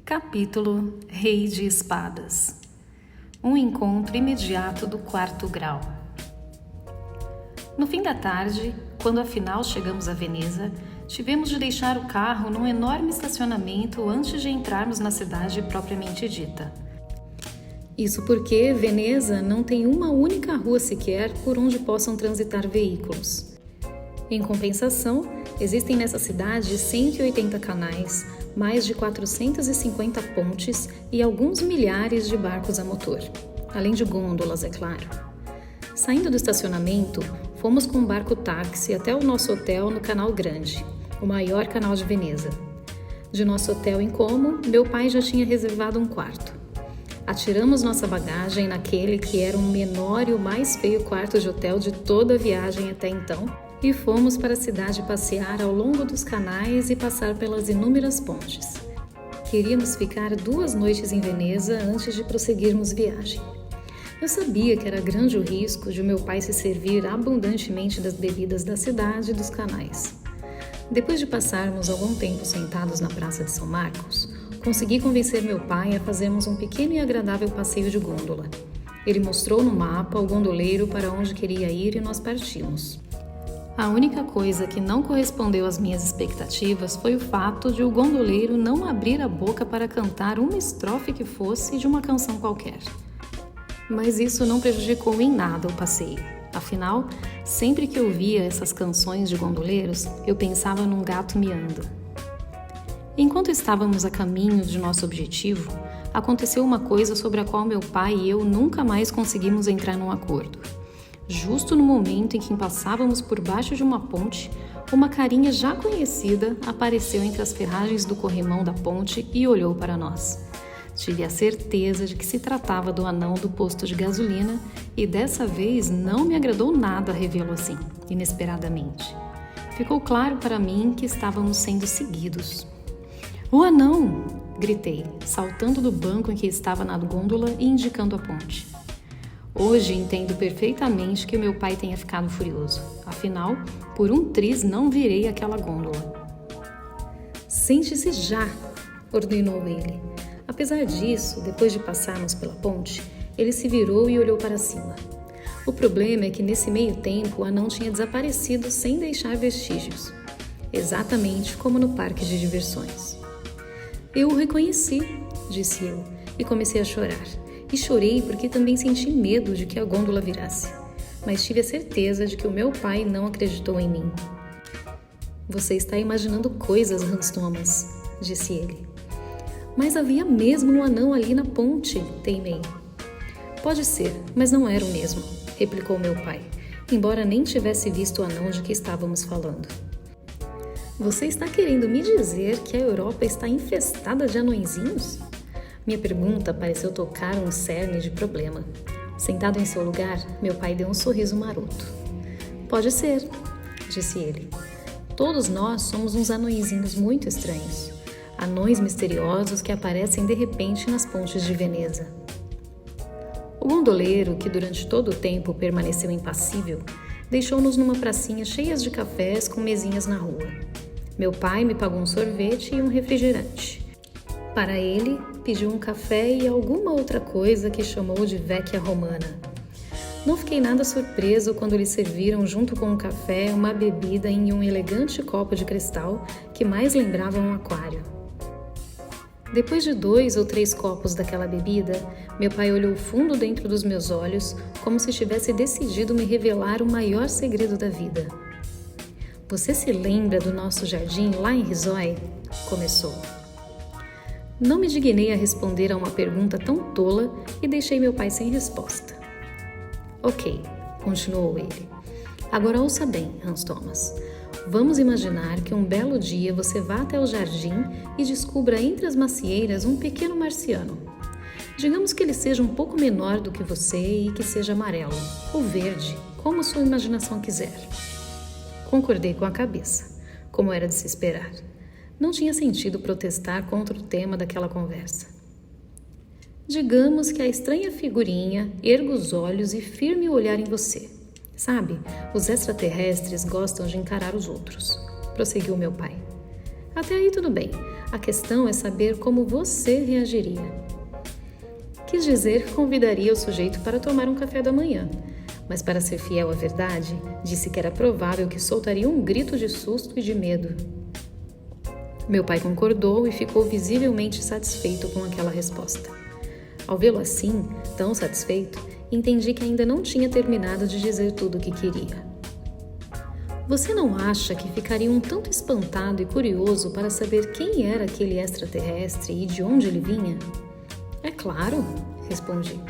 Capítulo Rei de Espadas. Um encontro imediato do 4º grau. No fim da tarde, quando afinal chegamos a Veneza, tivemos de deixar o carro num enorme estacionamento antes de entrarmos na cidade propriamente dita. Isso porque Veneza não tem uma única rua sequer por onde possam transitar veículos. Em compensação, existem nessa cidade 180 canais, mais de 450 pontes e alguns milhares de barcos a motor, além de gôndolas, é claro. Saindo do estacionamento, fomos com um barco-táxi até o nosso hotel no Canal Grande, o maior canal de Veneza. De nosso hotel em Como, meu pai já tinha reservado um quarto. Atiramos nossa bagagem naquele que era o menor e o mais feio quarto de hotel de toda a viagem até então e fomos para a cidade passear ao longo dos canais e passar pelas inúmeras pontes. Queríamos ficar 2 noites em Veneza antes de prosseguirmos viagem. Eu sabia que era grande o risco de meu pai se servir abundantemente das bebidas da cidade e dos canais. Depois de passarmos algum tempo sentados na Praça de São Marcos, consegui convencer meu pai a fazermos um pequeno e agradável passeio de gôndola. Ele mostrou no mapa o gondoleiro para onde queria ir e nós partimos. A única coisa que não correspondeu às minhas expectativas foi o fato de o gondoleiro não abrir a boca para cantar uma estrofe que fosse de uma canção qualquer. Mas isso não prejudicou em nada o passeio. Afinal, sempre que eu via essas canções de gondoleiros, eu pensava num gato miando. Enquanto estávamos a caminho de nosso objetivo, aconteceu uma coisa sobre a qual meu pai e eu nunca mais conseguimos entrar num acordo. Justo no momento em que passávamos por baixo de uma ponte, uma carinha já conhecida apareceu entre as ferragens do corrimão da ponte e olhou para nós. Tive a certeza de que se tratava do anão do posto de gasolina e dessa vez não me agradou nada revê-lo assim, inesperadamente. Ficou claro para mim que estávamos sendo seguidos. "O anão!" gritei, saltando do banco em que estava na gôndola e indicando a ponte. Hoje entendo perfeitamente que meu pai tenha ficado furioso. Afinal, por um triz não virei aquela gôndola. "Sente-se já!" ordenou ele. Apesar disso, depois de passarmos pela ponte, ele se virou e olhou para cima. O problema é que nesse meio tempo o anão tinha desaparecido sem deixar vestígios. Exatamente como no parque de diversões. "Eu o reconheci", disse eu, e comecei a chorar. E chorei porque também senti medo de que a gôndola virasse. Mas tive a certeza de que o meu pai não acreditou em mim. "Você está imaginando coisas, Hans Thomas", disse ele. "Mas havia mesmo um anão ali na ponte", teimei. "Pode ser, mas não era o mesmo", replicou meu pai, embora nem tivesse visto o anão de que estávamos falando. "Você está querendo me dizer que a Europa está infestada de anõezinhos?" Minha pergunta pareceu tocar um cerne de problema. Sentado em seu lugar, meu pai deu um sorriso maroto. "Pode ser", disse ele. "Todos nós somos uns anõezinhos muito estranhos. Anões misteriosos que aparecem de repente nas pontes de Veneza." O gondoleiro, que durante todo o tempo permaneceu impassível, deixou-nos numa pracinha cheia de cafés com mesinhas na rua. Meu pai me pagou um sorvete e um refrigerante. Para ele, pediu um café e alguma outra coisa que chamou de vecchia romana. Não fiquei nada surpreso quando lhe serviram junto com o café uma bebida em um elegante copo de cristal que mais lembrava um aquário. Depois de 2 ou 3 copos daquela bebida, meu pai olhou fundo dentro dos meus olhos como se tivesse decidido me revelar o maior segredo da vida. "Você se lembra do nosso jardim lá em Rizói?" começou. Não me dignei a responder a uma pergunta tão tola e deixei meu pai sem resposta. "Ok", continuou ele. "Agora ouça bem, Hans Thomas. Vamos imaginar que um belo dia você vá até o jardim e descubra entre as macieiras um pequeno marciano. Digamos que ele seja um pouco menor do que você e que seja amarelo, ou verde, como sua imaginação quiser." Concordei com a cabeça, como era de se esperar. Não tinha sentido protestar contra o tema daquela conversa. "Digamos que a estranha figurinha erga os olhos e firme o olhar em você. Sabe, os extraterrestres gostam de encarar os outros", prosseguiu meu pai. "Até aí tudo bem. A questão é saber como você reagiria. Quis dizer que convidaria o sujeito para tomar um café da manhã, mas para ser fiel à verdade, disse que era provável que soltaria um grito de susto e de medo. Meu pai concordou e ficou visivelmente satisfeito com aquela resposta. Ao vê-lo assim, tão satisfeito, entendi que ainda não tinha terminado de dizer tudo o que queria. Você não acha que ficaria um tanto espantado e curioso para saber quem era aquele extraterrestre e de onde ele vinha? É claro, respondi.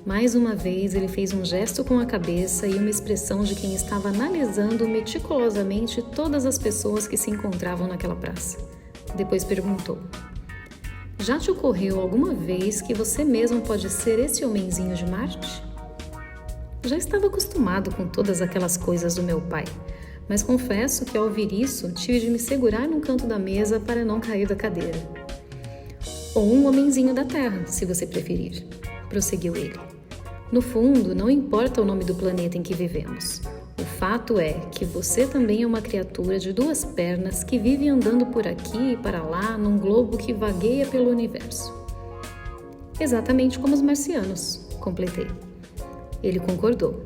Mais uma vez ele fez um gesto com a cabeça e uma expressão de quem estava analisando meticulosamente todas as pessoas que se encontravam naquela praça. Depois perguntou: já te ocorreu alguma vez que você mesmo pode ser esse homenzinho de Marte? Já estava acostumado com todas aquelas coisas do meu pai, mas confesso que ao ouvir isso tive de me segurar num canto da mesa para não cair da cadeira. Ou um homenzinho da Terra, se você preferir, prosseguiu ele. No fundo, não importa o nome do planeta em que vivemos. O fato é que você também é uma criatura de 2 pernas que vive andando por aqui e para lá num globo que vagueia pelo universo. Exatamente como os marcianos, completei. Ele concordou.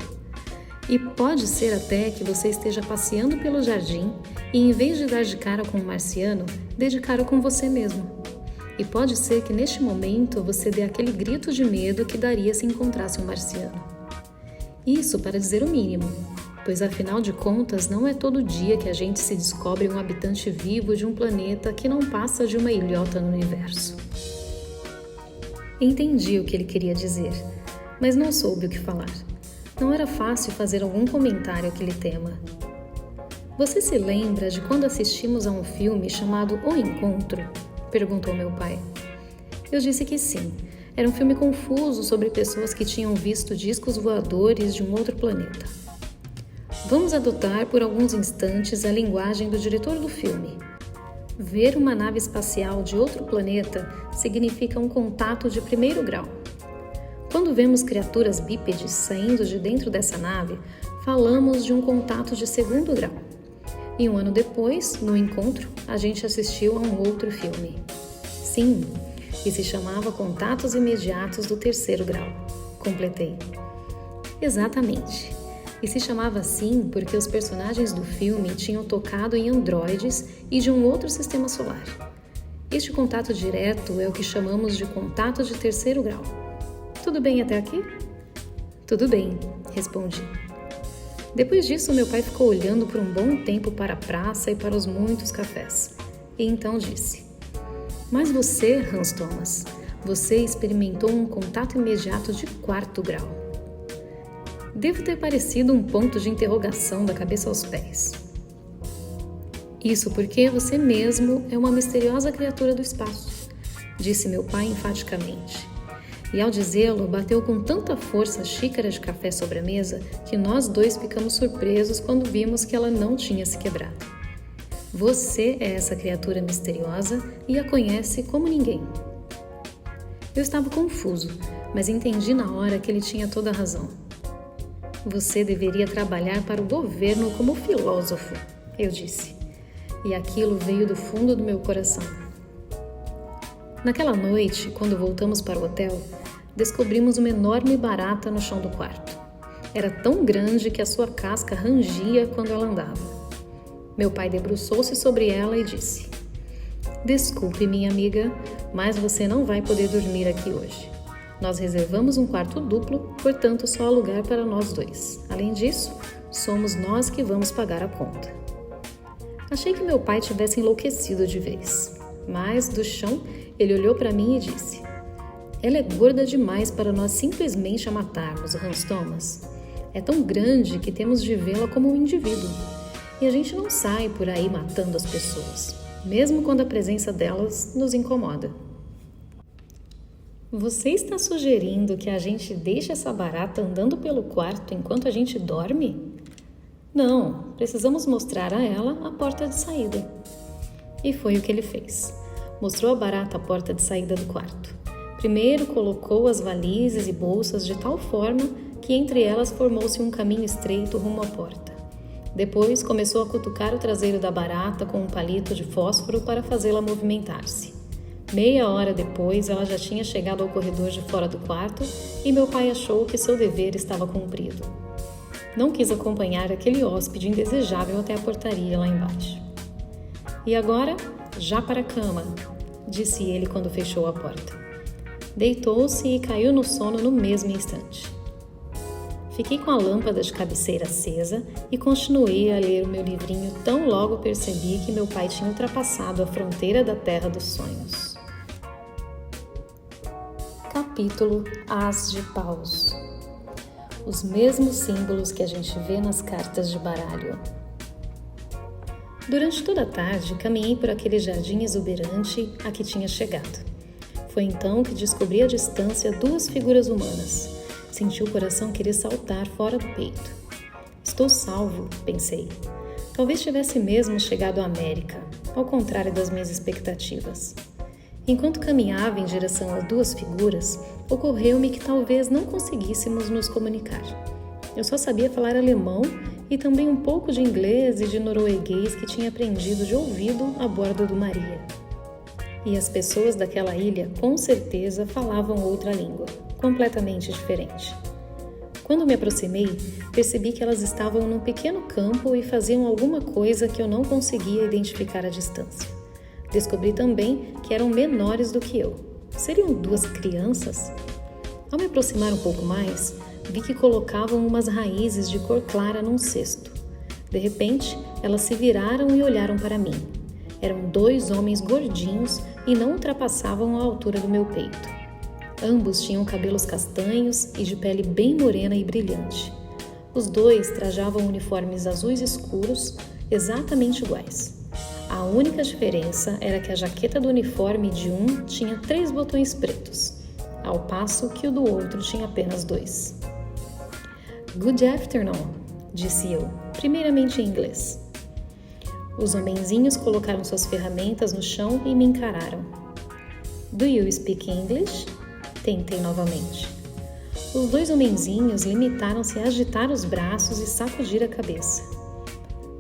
E pode ser até que você esteja passeando pelo jardim e, em vez de dar de cara com um marciano, dê de cara com você mesmo. E pode ser que neste momento você dê aquele grito de medo que daria se encontrasse um marciano. Isso para dizer o mínimo, pois afinal de contas não é todo dia que a gente se descobre um habitante vivo de um planeta que não passa de uma ilhota no universo. Entendi o que ele queria dizer, mas não soube o que falar. Não era fácil fazer algum comentário àquele tema. Você se lembra de quando assistimos a um filme chamado O Encontro? Perguntou meu pai. Eu disse que sim. Era um filme confuso sobre pessoas que tinham visto discos voadores de um outro planeta. Vamos adotar por alguns instantes a linguagem do diretor do filme. Ver uma nave espacial de outro planeta significa um contato de 1º grau. Quando vemos criaturas bípedes saindo de dentro dessa nave, falamos de um contato de 2º grau. E um ano depois, no encontro, a gente assistiu a um outro filme. Sim, e se chamava Contatos Imediatos do 3º grau. Completei. Exatamente. E se chamava assim porque os personagens do filme tinham tocado em androides e de um outro sistema solar. Este contato direto é o que chamamos de contato de 3º grau. Tudo bem até aqui? Tudo bem, respondi. Depois disso, meu pai ficou olhando por um bom tempo para a praça e para os muitos cafés. E então disse: mas você, Hans Thomas, você experimentou um contato imediato de 4º grau. Devo ter parecido um ponto de interrogação da cabeça aos pés. Isso porque você mesmo é uma misteriosa criatura do espaço, disse meu pai enfaticamente. E ao dizê-lo, bateu com tanta força a xícara de café sobre a mesa que nós 2 ficamos surpresos quando vimos que ela não tinha se quebrado. Você é essa criatura misteriosa e a conhece como ninguém. Eu estava confuso, mas entendi na hora que ele tinha toda a razão. Você deveria trabalhar para o governo como filósofo, eu disse. E aquilo veio do fundo do meu coração. Naquela noite, quando voltamos para o hotel, descobrimos uma enorme barata no chão do quarto. Era tão grande que a sua casca rangia quando ela andava. Meu pai debruçou-se sobre ela e disse: desculpe, minha amiga, mas você não vai poder dormir aqui hoje. Nós reservamos um quarto duplo, portanto só há lugar para nós 2. Além disso, somos nós que vamos pagar a conta. Achei que meu pai tivesse enlouquecido de vez, mas do chão ele olhou para mim e disse: ela é gorda demais para nós simplesmente a matarmos, Hans Thomas. É tão grande que temos de vê-la como um indivíduo. E a gente não sai por aí matando as pessoas, mesmo quando a presença delas nos incomoda. Você está sugerindo que a gente deixe essa barata andando pelo quarto enquanto a gente dorme? Não, precisamos mostrar a ela a porta de saída. E foi o que ele fez. Mostrou a barata a porta de saída do quarto. Primeiro colocou as valizes e bolsas de tal forma que entre elas formou-se um caminho estreito rumo à porta. Depois começou a cutucar o traseiro da barata com um palito de fósforo para fazê-la movimentar-se. Meia hora depois, ela já tinha chegado ao corredor de fora do quarto e meu pai achou que seu dever estava cumprido. Não quis acompanhar aquele hóspede indesejável até a portaria lá embaixo. E agora, já para a cama, disse ele quando fechou a porta. Deitou-se e caiu no sono no mesmo instante. Fiquei com a lâmpada de cabeceira acesa e continuei a ler o meu livrinho tão logo percebi que meu pai tinha ultrapassado a fronteira da terra dos sonhos. Capítulo As de Paus. Os mesmos símbolos que a gente vê nas cartas de baralho. Durante toda a tarde, caminhei por aquele jardim exuberante a que tinha chegado. Foi então que descobri à distância duas figuras humanas. Senti o coração querer saltar fora do peito. Estou salvo, pensei. Talvez tivesse mesmo chegado à América, ao contrário das minhas expectativas. Enquanto caminhava em direção às duas figuras, ocorreu-me que talvez não conseguíssemos nos comunicar. Eu só sabia falar alemão e também um pouco de inglês e de norueguês que tinha aprendido de ouvido a bordo do Maria. E as pessoas daquela ilha, com certeza, falavam outra língua, completamente diferente. Quando me aproximei, percebi que elas estavam num pequeno campo e faziam alguma coisa que eu não conseguia identificar à distância. Descobri também que eram menores do que eu. Seriam duas crianças? Ao me aproximar um pouco mais, vi que colocavam umas raízes de cor clara num cesto. De repente, elas se viraram e olharam para mim. Eram dois homens gordinhos e não ultrapassavam a altura do meu peito. Ambos tinham cabelos castanhos e de pele bem morena e brilhante. Os dois trajavam uniformes azuis escuros, exatamente iguais. A única diferença era que a jaqueta do uniforme de um tinha 3 botões pretos, ao passo que o do outro tinha apenas 2. "Good afternoon", disse eu, primeiramente em inglês. Os homenzinhos colocaram suas ferramentas no chão e me encararam. "Do you speak English?" Tentei novamente. Os dois homenzinhos limitaram-se a agitar os braços e sacudir a cabeça.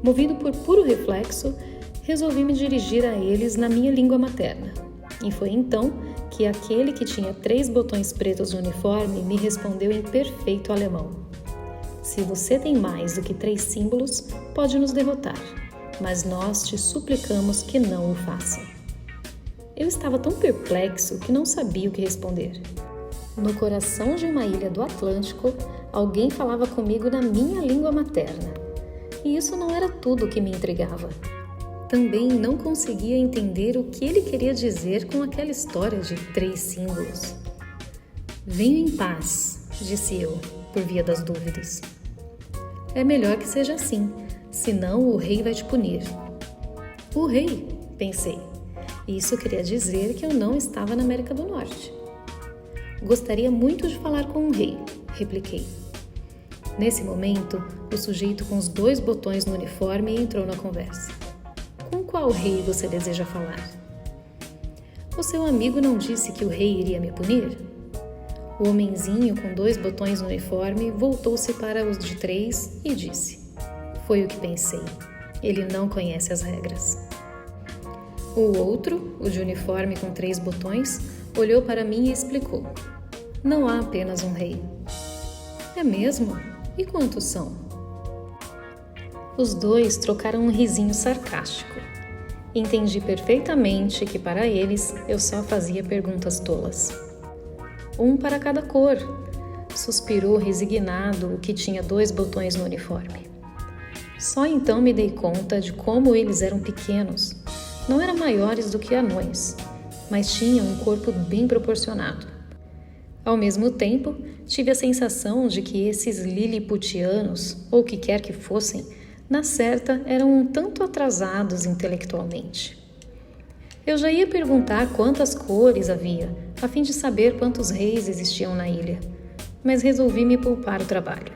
Movido por puro reflexo, resolvi me dirigir a eles na minha língua materna. E foi então que aquele que tinha 3 botões pretos no uniforme me respondeu em perfeito alemão. "Se você tem mais do que 3 símbolos, pode nos derrotar, mas nós te suplicamos que não o faça." Eu estava tão perplexo que não sabia o que responder. No coração de uma ilha do Atlântico, alguém falava comigo na minha língua materna. E isso não era tudo o que me intrigava. Também não conseguia entender o que ele queria dizer com aquela história de 3 símbolos. "Venho em paz", disse eu, por via das dúvidas. "É melhor que seja assim, senão o rei vai te punir." "O rei?", pensei. Isso queria dizer que eu não estava na América do Norte. "Gostaria muito de falar com um rei", repliquei. Nesse momento, o sujeito com os 2 botões no uniforme entrou na conversa. "Com qual rei você deseja falar?" "O seu amigo não disse que o rei iria me punir?" O homenzinho com 2 botões no uniforme voltou-se para os de 3 e disse: "Foi o que pensei. Ele não conhece as regras." O outro, o de uniforme com 3 botões, olhou para mim e explicou: "Não há apenas um rei." "É mesmo? E quantos são?" Os dois trocaram um risinho sarcástico. Entendi perfeitamente que para eles eu só fazia perguntas tolas. "Um para cada cor", suspirou resignado o que tinha 2 botões no uniforme. Só então me dei conta de como eles eram pequenos. Não eram maiores do que anões, mas tinham um corpo bem proporcionado. Ao mesmo tempo, tive a sensação de que esses liliputianos, ou o que quer que fossem, na certa eram um tanto atrasados intelectualmente. Eu já ia perguntar quantas cores havia, a fim de saber quantos reis existiam na ilha, mas resolvi me poupar o trabalho.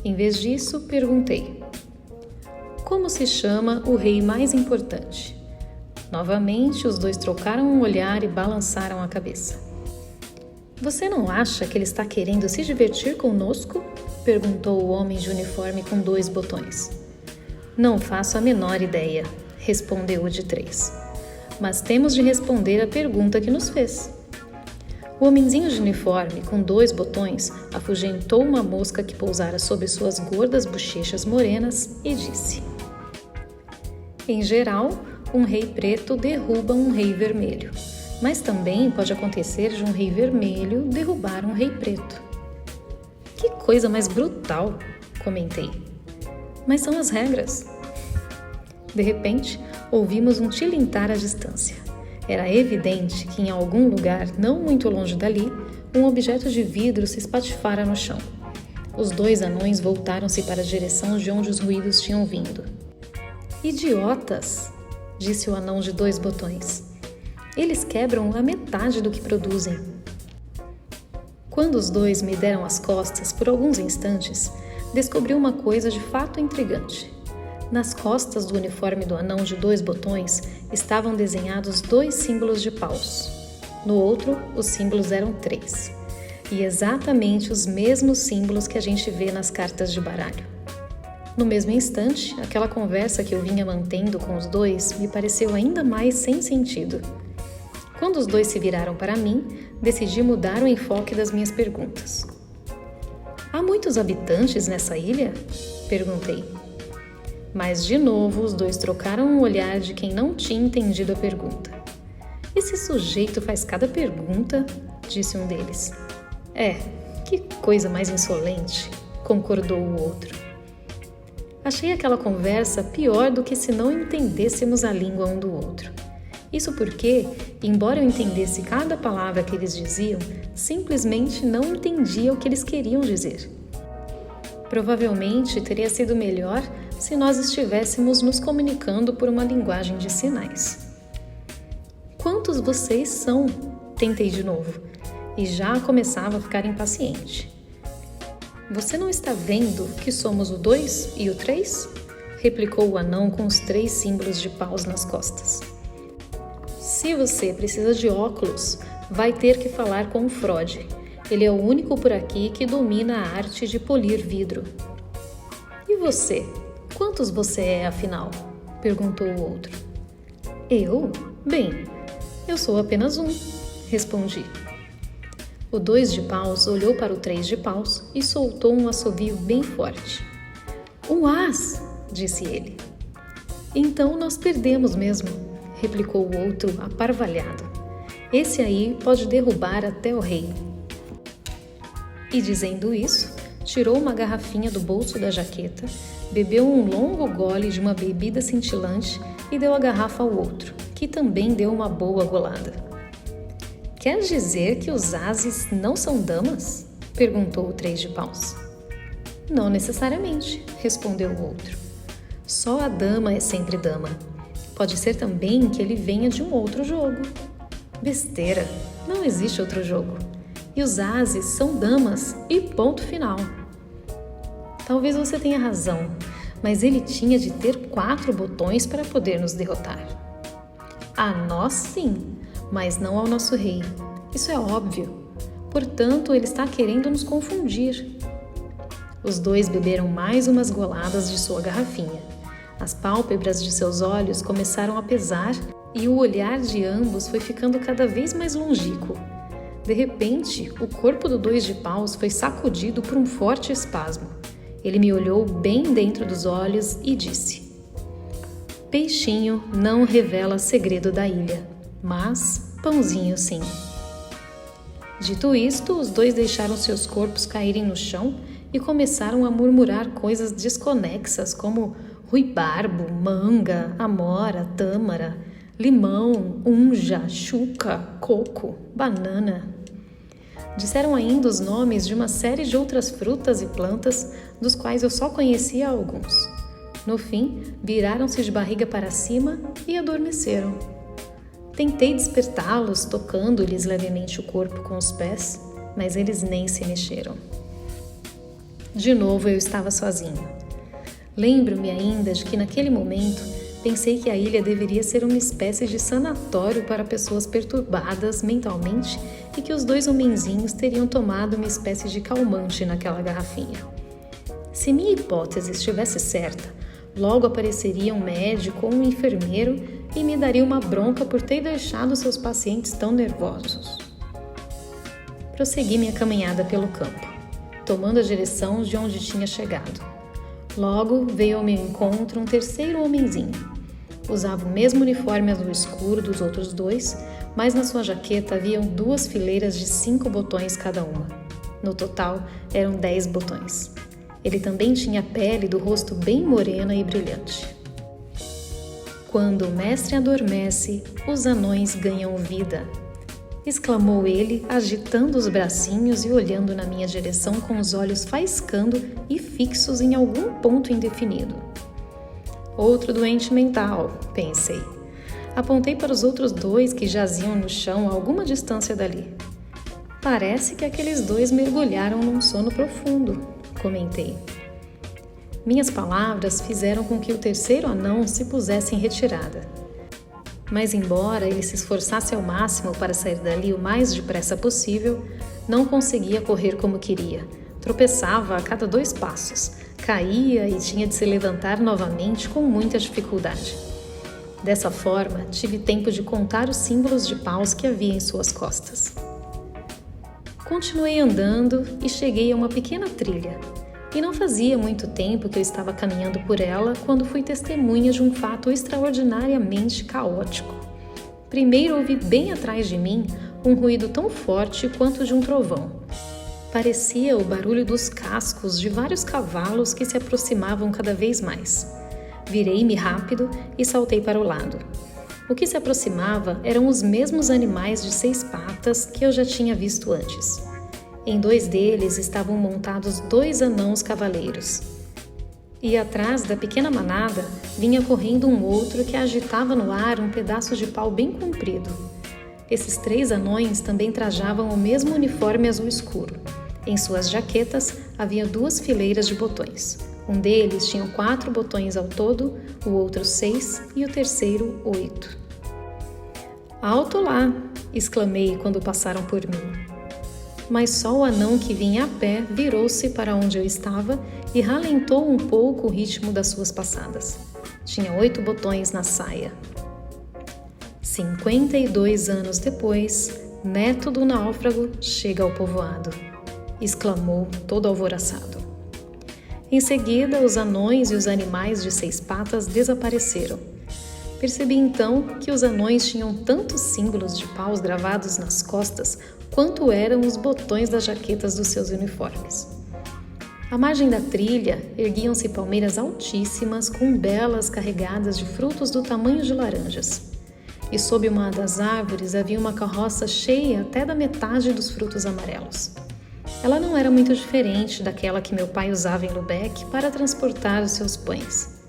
Em vez disso, perguntei: "Como se chama o rei mais importante?" Novamente, os dois trocaram um olhar e balançaram a cabeça. "Você não acha que ele está querendo se divertir conosco?" perguntou o homem de uniforme com 2 botões. Não faço a menor ideia, respondeu o de 3. Mas temos de responder a pergunta que nos fez. O homenzinho de uniforme, com 2 botões, afugentou uma mosca que pousara sobre suas gordas bochechas morenas e disse: em geral, um rei preto derruba um rei vermelho, mas também pode acontecer de um rei vermelho derrubar um rei preto. Que coisa mais brutal, comentei. Mas são as regras. De repente, ouvimos um tilintar à distância. Era evidente que em algum lugar, não muito longe dali, um objeto de vidro se espatifara no chão. Os 2 anões voltaram-se para a direção de onde os ruídos tinham vindo. Idiotas, disse o anão de 2 botões. Eles quebram a metade do que produzem. Quando os 2 me deram as costas por alguns instantes, descobri uma coisa de fato intrigante. Nas costas do uniforme do anão de 2 botões estavam desenhados 2 símbolos de paus. No outro, os símbolos eram 3. E exatamente os mesmos símbolos que a gente vê nas cartas de baralho. No mesmo instante, aquela conversa que eu vinha mantendo com os 2 me pareceu ainda mais sem sentido. Quando os 2 se viraram para mim, decidi mudar o enfoque das minhas perguntas. Há muitos habitantes nessa ilha? Perguntei. Mas, de novo, os 2 trocaram um olhar de quem não tinha entendido a pergunta. Esse sujeito faz cada pergunta, disse um deles. Que coisa mais insolente, concordou o outro. Achei aquela conversa pior do que se não entendêssemos a língua um do outro. Isso porque, embora eu entendesse cada palavra que eles diziam, simplesmente não entendia o que eles queriam dizer. Provavelmente teria sido melhor se nós estivéssemos nos comunicando por uma linguagem de sinais. Quantos vocês são? Tentei de novo, e já começava a ficar impaciente. Você não está vendo que somos o 2 e o 3? Replicou o anão com os 3 símbolos de paus nas costas. Se você precisa de óculos, vai ter que falar com o Frode. Ele é o único por aqui que domina a arte de polir vidro. E você? Quantos você é, afinal? Perguntou o outro. Eu? Bem, eu sou apenas um, respondi. O 2 de paus olhou para o 3 de paus e soltou um assovio bem forte. Um as, disse ele. Então nós perdemos mesmo, replicou o outro aparvalhado. Esse aí pode derrubar até o rei. E dizendo isso, tirou uma garrafinha do bolso da jaqueta, bebeu um longo gole de uma bebida cintilante e deu a garrafa ao outro, que também deu uma boa golada. Quer dizer que os ases não são damas? Perguntou o 3 de paus. Não necessariamente, respondeu o outro. Só a dama é sempre dama. Pode ser também que ele venha de um outro jogo. Besteira, não existe outro jogo. E os ases são damas e ponto final. Talvez você tenha razão, mas ele tinha de ter 4 botões para poder nos derrotar. A nós sim, mas não ao nosso rei. Isso é óbvio. Portanto, ele está querendo nos confundir. Os 2 beberam mais umas goladas de sua garrafinha. As pálpebras de seus olhos começaram a pesar e o olhar de ambos foi ficando cada vez mais longínquo. De repente, o corpo do 2 de paus foi sacudido por um forte espasmo. Ele me olhou bem dentro dos olhos e disse: Peixinho não revela segredo da ilha, mas pãozinho sim. Dito isto, os 2 deixaram seus corpos caírem no chão e começaram a murmurar coisas desconexas como ruibarbo, manga, amora, tâmara, limão, unja, chuca, coco, banana. Disseram ainda os nomes de uma série de outras frutas e plantas, dos quais eu só conhecia alguns. No fim, viraram-se de barriga para cima e adormeceram. Tentei despertá-los, tocando-lhes levemente o corpo com os pés, mas eles nem se mexeram. De novo eu estava sozinho. Lembro-me ainda de que naquele momento pensei que a ilha deveria ser uma espécie de sanatório para pessoas perturbadas mentalmente e que os 2 homenzinhos teriam tomado uma espécie de calmante naquela garrafinha. Se minha hipótese estivesse certa, Logo apareceria um médico ou um enfermeiro e me daria uma bronca por ter deixado seus pacientes tão nervosos. Prossegui minha caminhada pelo campo, tomando a direção de onde tinha chegado. Logo veio ao meu encontro um terceiro homenzinho. Usava o mesmo uniforme azul escuro dos outros dois, mas na sua jaqueta haviam 2 fileiras de 5 botões cada uma. No total, eram 10 botões. Ele também tinha a pele do rosto bem morena e brilhante. Quando o mestre adormece, os anões ganham vida, exclamou ele, agitando os bracinhos e olhando na minha direção com os olhos faiscando e fixos em algum ponto indefinido. Outro doente mental, pensei. Apontei para os outros 2 que jaziam no chão a alguma distância dali. Parece que aqueles 2 mergulharam num sono profundo, comentei. Minhas palavras fizeram com que o terceiro anão se pusesse em retirada. Mas embora ele se esforçasse ao máximo para sair dali o mais depressa possível, não conseguia correr como queria. Tropeçava a cada 2 passos, caía e tinha de se levantar novamente com muita dificuldade. Dessa forma, tive tempo de contar os símbolos de paus que havia em suas costas. Continuei andando e cheguei a uma pequena trilha. E não fazia muito tempo que eu estava caminhando por ela quando fui testemunha de um fato extraordinariamente caótico. Primeiro ouvi bem atrás de mim um ruído tão forte quanto de um trovão. Parecia o barulho dos cascos de vários cavalos que se aproximavam cada vez mais. Virei-me rápido e saltei para o lado. O que se aproximava eram os mesmos animais de 6 patas que eu já tinha visto antes. Em 2 deles estavam montados 2 anãos cavaleiros. E atrás da pequena manada vinha correndo um outro que agitava no ar um pedaço de pau bem comprido. Esses 3 anões também trajavam o mesmo uniforme azul escuro. Em suas jaquetas havia 2 fileiras de botões. Um deles tinha 4 botões ao todo, o outro 6 e o terceiro 8. "Alto lá!" exclamei quando passaram por mim. Mas só o anão que vinha a pé virou-se para onde eu estava e ralentou um pouco o ritmo das suas passadas. Tinha 8 botões na saia. 52 anos depois, neto do náufrago chega ao povoado, exclamou todo alvoroçado. Em seguida, os anões e os animais de 6 patas desapareceram. Percebi então que os anões tinham tantos símbolos de paus gravados nas costas quanto eram os botões das jaquetas dos seus uniformes. À margem da trilha erguiam-se palmeiras altíssimas com belas carregadas de frutos do tamanho de laranjas. E sob uma das árvores havia uma carroça cheia até da metade dos frutos amarelos. Ela não era muito diferente daquela que meu pai usava em Lubeck para transportar os seus pães.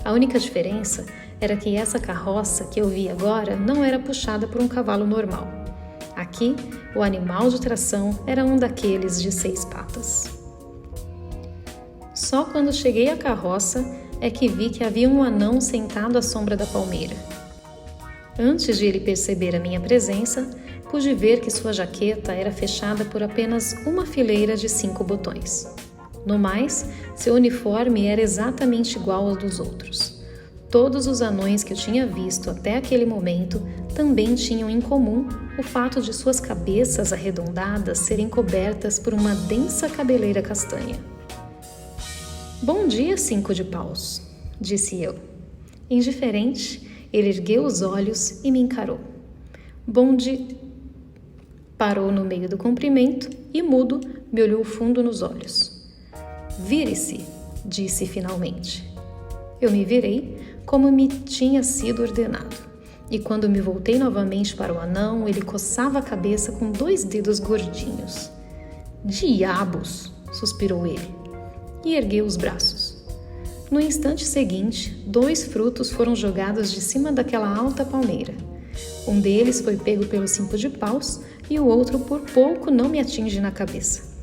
A única diferença era que essa carroça que eu vi agora não era puxada por um cavalo normal. Aqui, o animal de tração era um daqueles de 6 patas. Só quando cheguei à carroça é que vi que havia um anão sentado à sombra da palmeira. Antes de ele perceber a minha presença, pude ver que sua jaqueta era fechada por apenas uma fileira de 5 botões. No mais, seu uniforme era exatamente igual ao dos outros. Todos os anões que eu tinha visto até aquele momento também tinham em comum o fato de suas cabeças arredondadas serem cobertas por uma densa cabeleira castanha. "Bom dia, 5 de paus", disse eu. Indiferente, ele ergueu os olhos e me encarou. "Bom dia..." Parou no meio do cumprimento e, mudo, me olhou fundo nos olhos. "Vire-se", disse finalmente. Eu me virei, como me tinha sido ordenado, e quando me voltei novamente para o anão, ele coçava a cabeça com 2 dedos gordinhos. "Diabos!" suspirou ele, e ergueu os braços. No instante seguinte, 2 frutos foram jogados de cima daquela alta palmeira. Um deles foi pego pelos 5 de paus e o outro por pouco não me atinge na cabeça.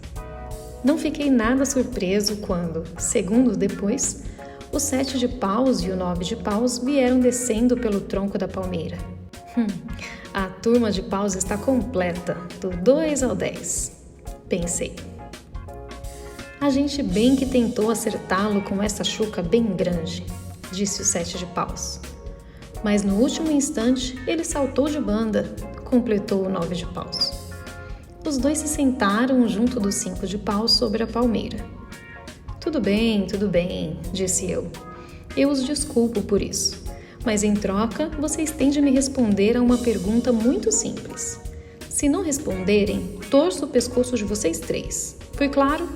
Não fiquei nada surpreso quando, segundos depois, o 7 de paus e o 9 de paus vieram descendo pelo tronco da palmeira. A turma de paus está completa, do 2 ao 10, pensei. A gente bem que tentou acertá-lo com essa chuca bem grande, disse o 7 de paus. Mas no último instante ele saltou de banda, completou o 9 de paus. Os dois se sentaram junto do 5 de paus sobre a palmeira. Tudo bem, disse eu. Eu os desculpo por isso, mas em troca vocês têm de me responder a uma pergunta muito simples. Se não responderem, torço o pescoço de vocês 3. Foi claro?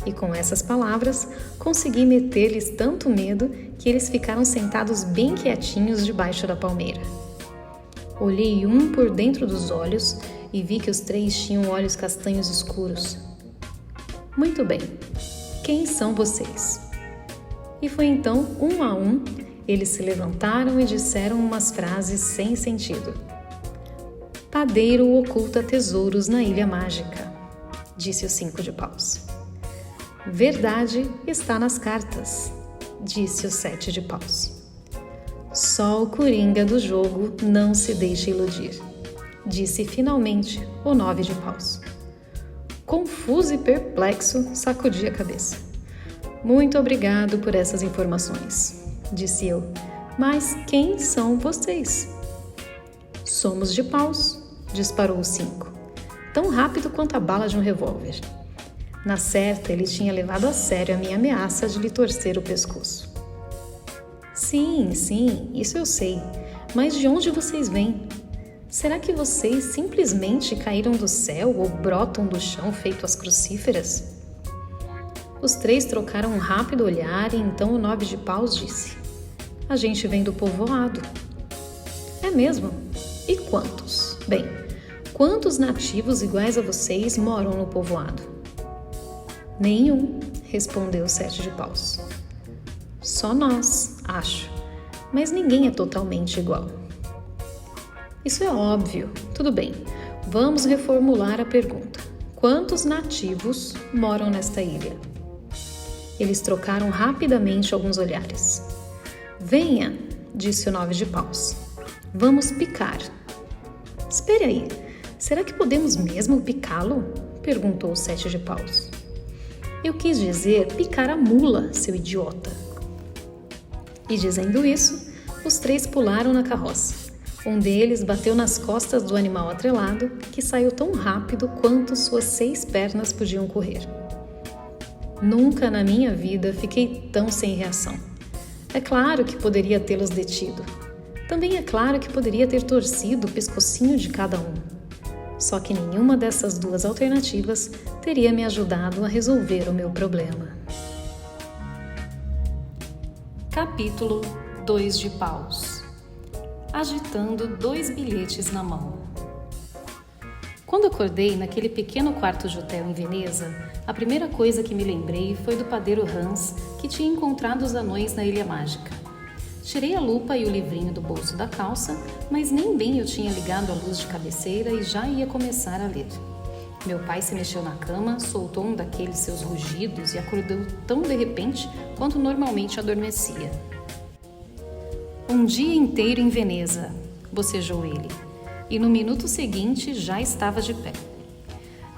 E com essas palavras, consegui meter-lhes tanto medo que eles ficaram sentados bem quietinhos debaixo da palmeira. Olhei um por dentro dos olhos e vi que os 3 tinham olhos castanhos escuros. Muito bem, quem são vocês? E foi então, um a um, eles se levantaram e disseram umas frases sem sentido. Padeiro oculta tesouros na Ilha Mágica, disse o 5 de paus. Verdade está nas cartas, disse o 7 de paus. Só o coringa do jogo não se deixa iludir, disse finalmente o 9 de paus. Confuso e perplexo, sacudi a cabeça. Muito obrigado por essas informações, disse eu. Mas quem são vocês? Somos de paus, disparou o 5, tão rápido quanto a bala de um revólver. Na certa, ele tinha levado a sério a minha ameaça de lhe torcer o pescoço. Sim, isso eu sei. Mas de onde vocês vêm? Será que vocês simplesmente caíram do céu ou brotam do chão feito as crucíferas? Os 3 trocaram um rápido olhar e então o 9 de paus disse: A gente vem do povoado. É mesmo? E quantos? Bem, quantos nativos iguais a vocês moram no povoado? Nenhum, respondeu o 7 de paus. Só nós, acho, mas ninguém é totalmente igual. Isso é óbvio. Tudo bem, vamos reformular a pergunta. Quantos nativos moram nesta ilha? Eles trocaram rapidamente alguns olhares. Venha, disse o 9 de paus. Vamos picar. Espere aí, será que podemos mesmo picá-lo? Perguntou o 7 de paus. Eu quis dizer picar a mula, seu idiota. E dizendo isso, os 3 pularam na carroça. Um deles bateu nas costas do animal atrelado, que saiu tão rápido quanto suas 6 pernas podiam correr. Nunca na minha vida fiquei tão sem reação. É claro que poderia tê-los detido. Também é claro que poderia ter torcido o pescocinho de cada um. Só que nenhuma dessas 2 alternativas teria me ajudado a resolver o meu problema. Capítulo 2 de paus. Agitando 2 bilhetes na mão. Quando acordei naquele pequeno quarto de hotel em Veneza, a primeira coisa que me lembrei foi do padeiro Hans, que tinha encontrado os anões na Ilha Mágica. Tirei a lupa e o livrinho do bolso da calça, mas nem bem eu tinha ligado a luz de cabeceira e já ia começar a ler. Meu pai se mexeu na cama, soltou um daqueles seus rugidos e acordou tão de repente quanto normalmente adormecia. Um dia inteiro em Veneza, bocejou ele, e no minuto seguinte já estava de pé.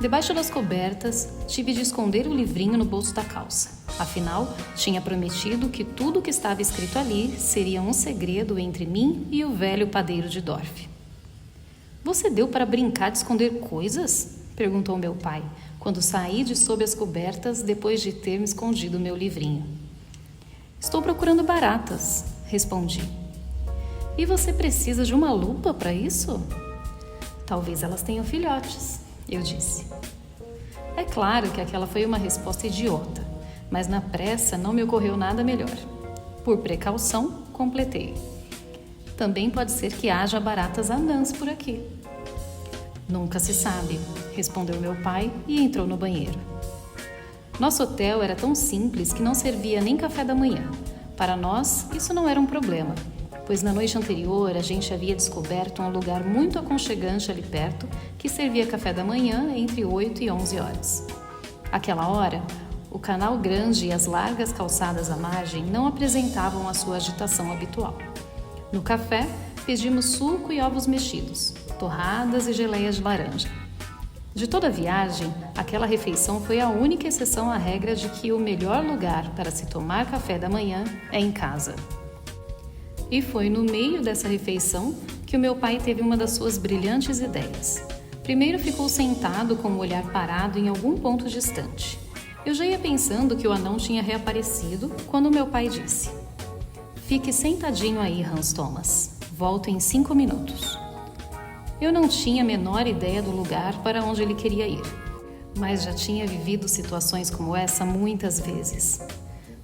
Debaixo das cobertas, tive de esconder o livrinho no bolso da calça. Afinal, tinha prometido que tudo o que estava escrito ali seria um segredo entre mim e o velho padeiro de Dorf. Você deu para brincar de esconder coisas? Perguntou meu pai, quando saí de sob as cobertas depois de ter me escondido meu livrinho. Estou procurando baratas, respondi. E você precisa de uma lupa para isso? Talvez elas tenham filhotes, eu disse. É claro que aquela foi uma resposta idiota, mas na pressa não me ocorreu nada melhor. Por precaução, completei. Também pode ser que haja baratas anãs por aqui. Nunca se sabe, respondeu meu pai e entrou no banheiro. Nosso hotel era tão simples que não servia nem café da manhã. Para nós, isso não era um problema, pois na noite anterior a gente havia descoberto um lugar muito aconchegante ali perto que servia café da manhã entre 8 e 11 horas. Aquela hora, o canal grande e as largas calçadas à margem não apresentavam a sua agitação habitual. No café, pedimos suco e ovos mexidos, torradas e geleias de laranja. De toda a viagem, aquela refeição foi a única exceção à regra de que o melhor lugar para se tomar café da manhã é em casa. E foi no meio dessa refeição que o meu pai teve uma das suas brilhantes ideias. Primeiro ficou sentado com o olhar parado em algum ponto distante. Eu já ia pensando que o anão tinha reaparecido quando meu pai disse: "Fique sentadinho aí, Hans Thomas. Volto em 5 minutos." Eu não tinha a menor ideia do lugar para onde ele queria ir, mas já tinha vivido situações como essa muitas vezes.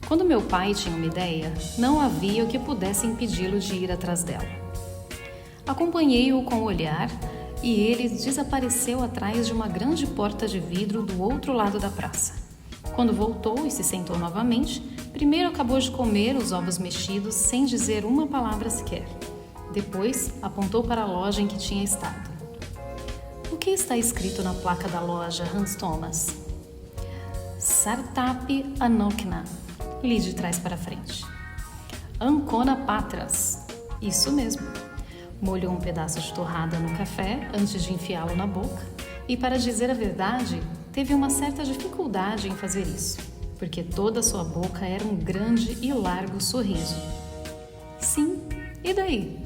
Quando meu pai tinha uma ideia, não havia o que pudesse impedi-lo de ir atrás dela. Acompanhei-o com o olhar e ele desapareceu atrás de uma grande porta de vidro do outro lado da praça. Quando voltou e se sentou novamente, primeiro acabou de comer os ovos mexidos sem dizer uma palavra sequer. Depois, apontou para a loja em que tinha estado. "O que está escrito na placa da loja, Hans Thomas?" "Startup Anokna", li de trás para frente. "Ancona Patras", isso mesmo. Molhou um pedaço de torrada no café antes de enfiá-lo na boca e, para dizer a verdade, teve uma certa dificuldade em fazer isso, porque toda a sua boca era um grande e largo sorriso. "Sim, e daí?"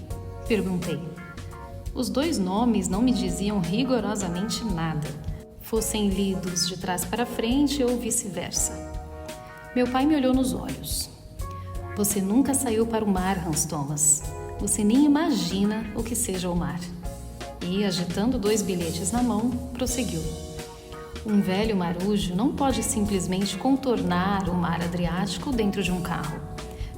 perguntei. Os 2 nomes não me diziam rigorosamente nada, fossem lidos de trás para frente ou vice-versa. Meu pai me olhou nos olhos. "Você nunca saiu para o mar, Hans Thomas. Você nem imagina o que seja o mar." E, agitando 2 bilhetes na mão, prosseguiu. "Um velho marujo não pode simplesmente contornar o mar Adriático dentro de um carro.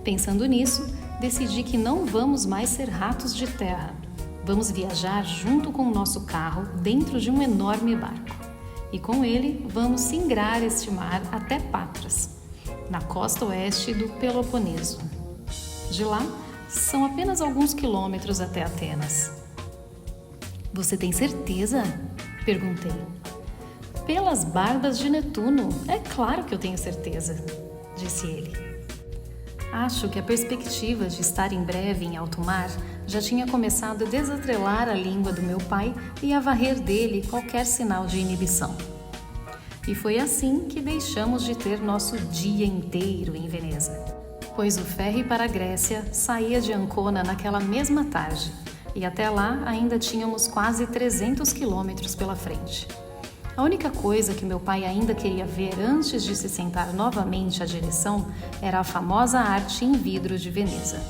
Pensando nisso, decidi que não vamos mais ser ratos de terra. Vamos viajar junto com o nosso carro dentro de um enorme barco. E com ele vamos singrar este mar até Patras, na costa oeste do Peloponeso. De lá, são apenas alguns quilômetros até Atenas." "Você tem certeza?" perguntei. "Pelas barbas de Netuno, é claro que eu tenho certeza", disse ele. Acho que a perspectiva de estar em breve em alto mar já tinha começado a desatrelar a língua do meu pai e a varrer dele qualquer sinal de inibição. E foi assim que deixamos de ter nosso dia inteiro em Veneza, pois o ferry para a Grécia saía de Ancona naquela mesma tarde, e até lá ainda tínhamos quase 300 quilômetros pela frente. A única coisa que meu pai ainda queria ver antes de se sentar novamente à direção era a famosa arte em vidro de Veneza.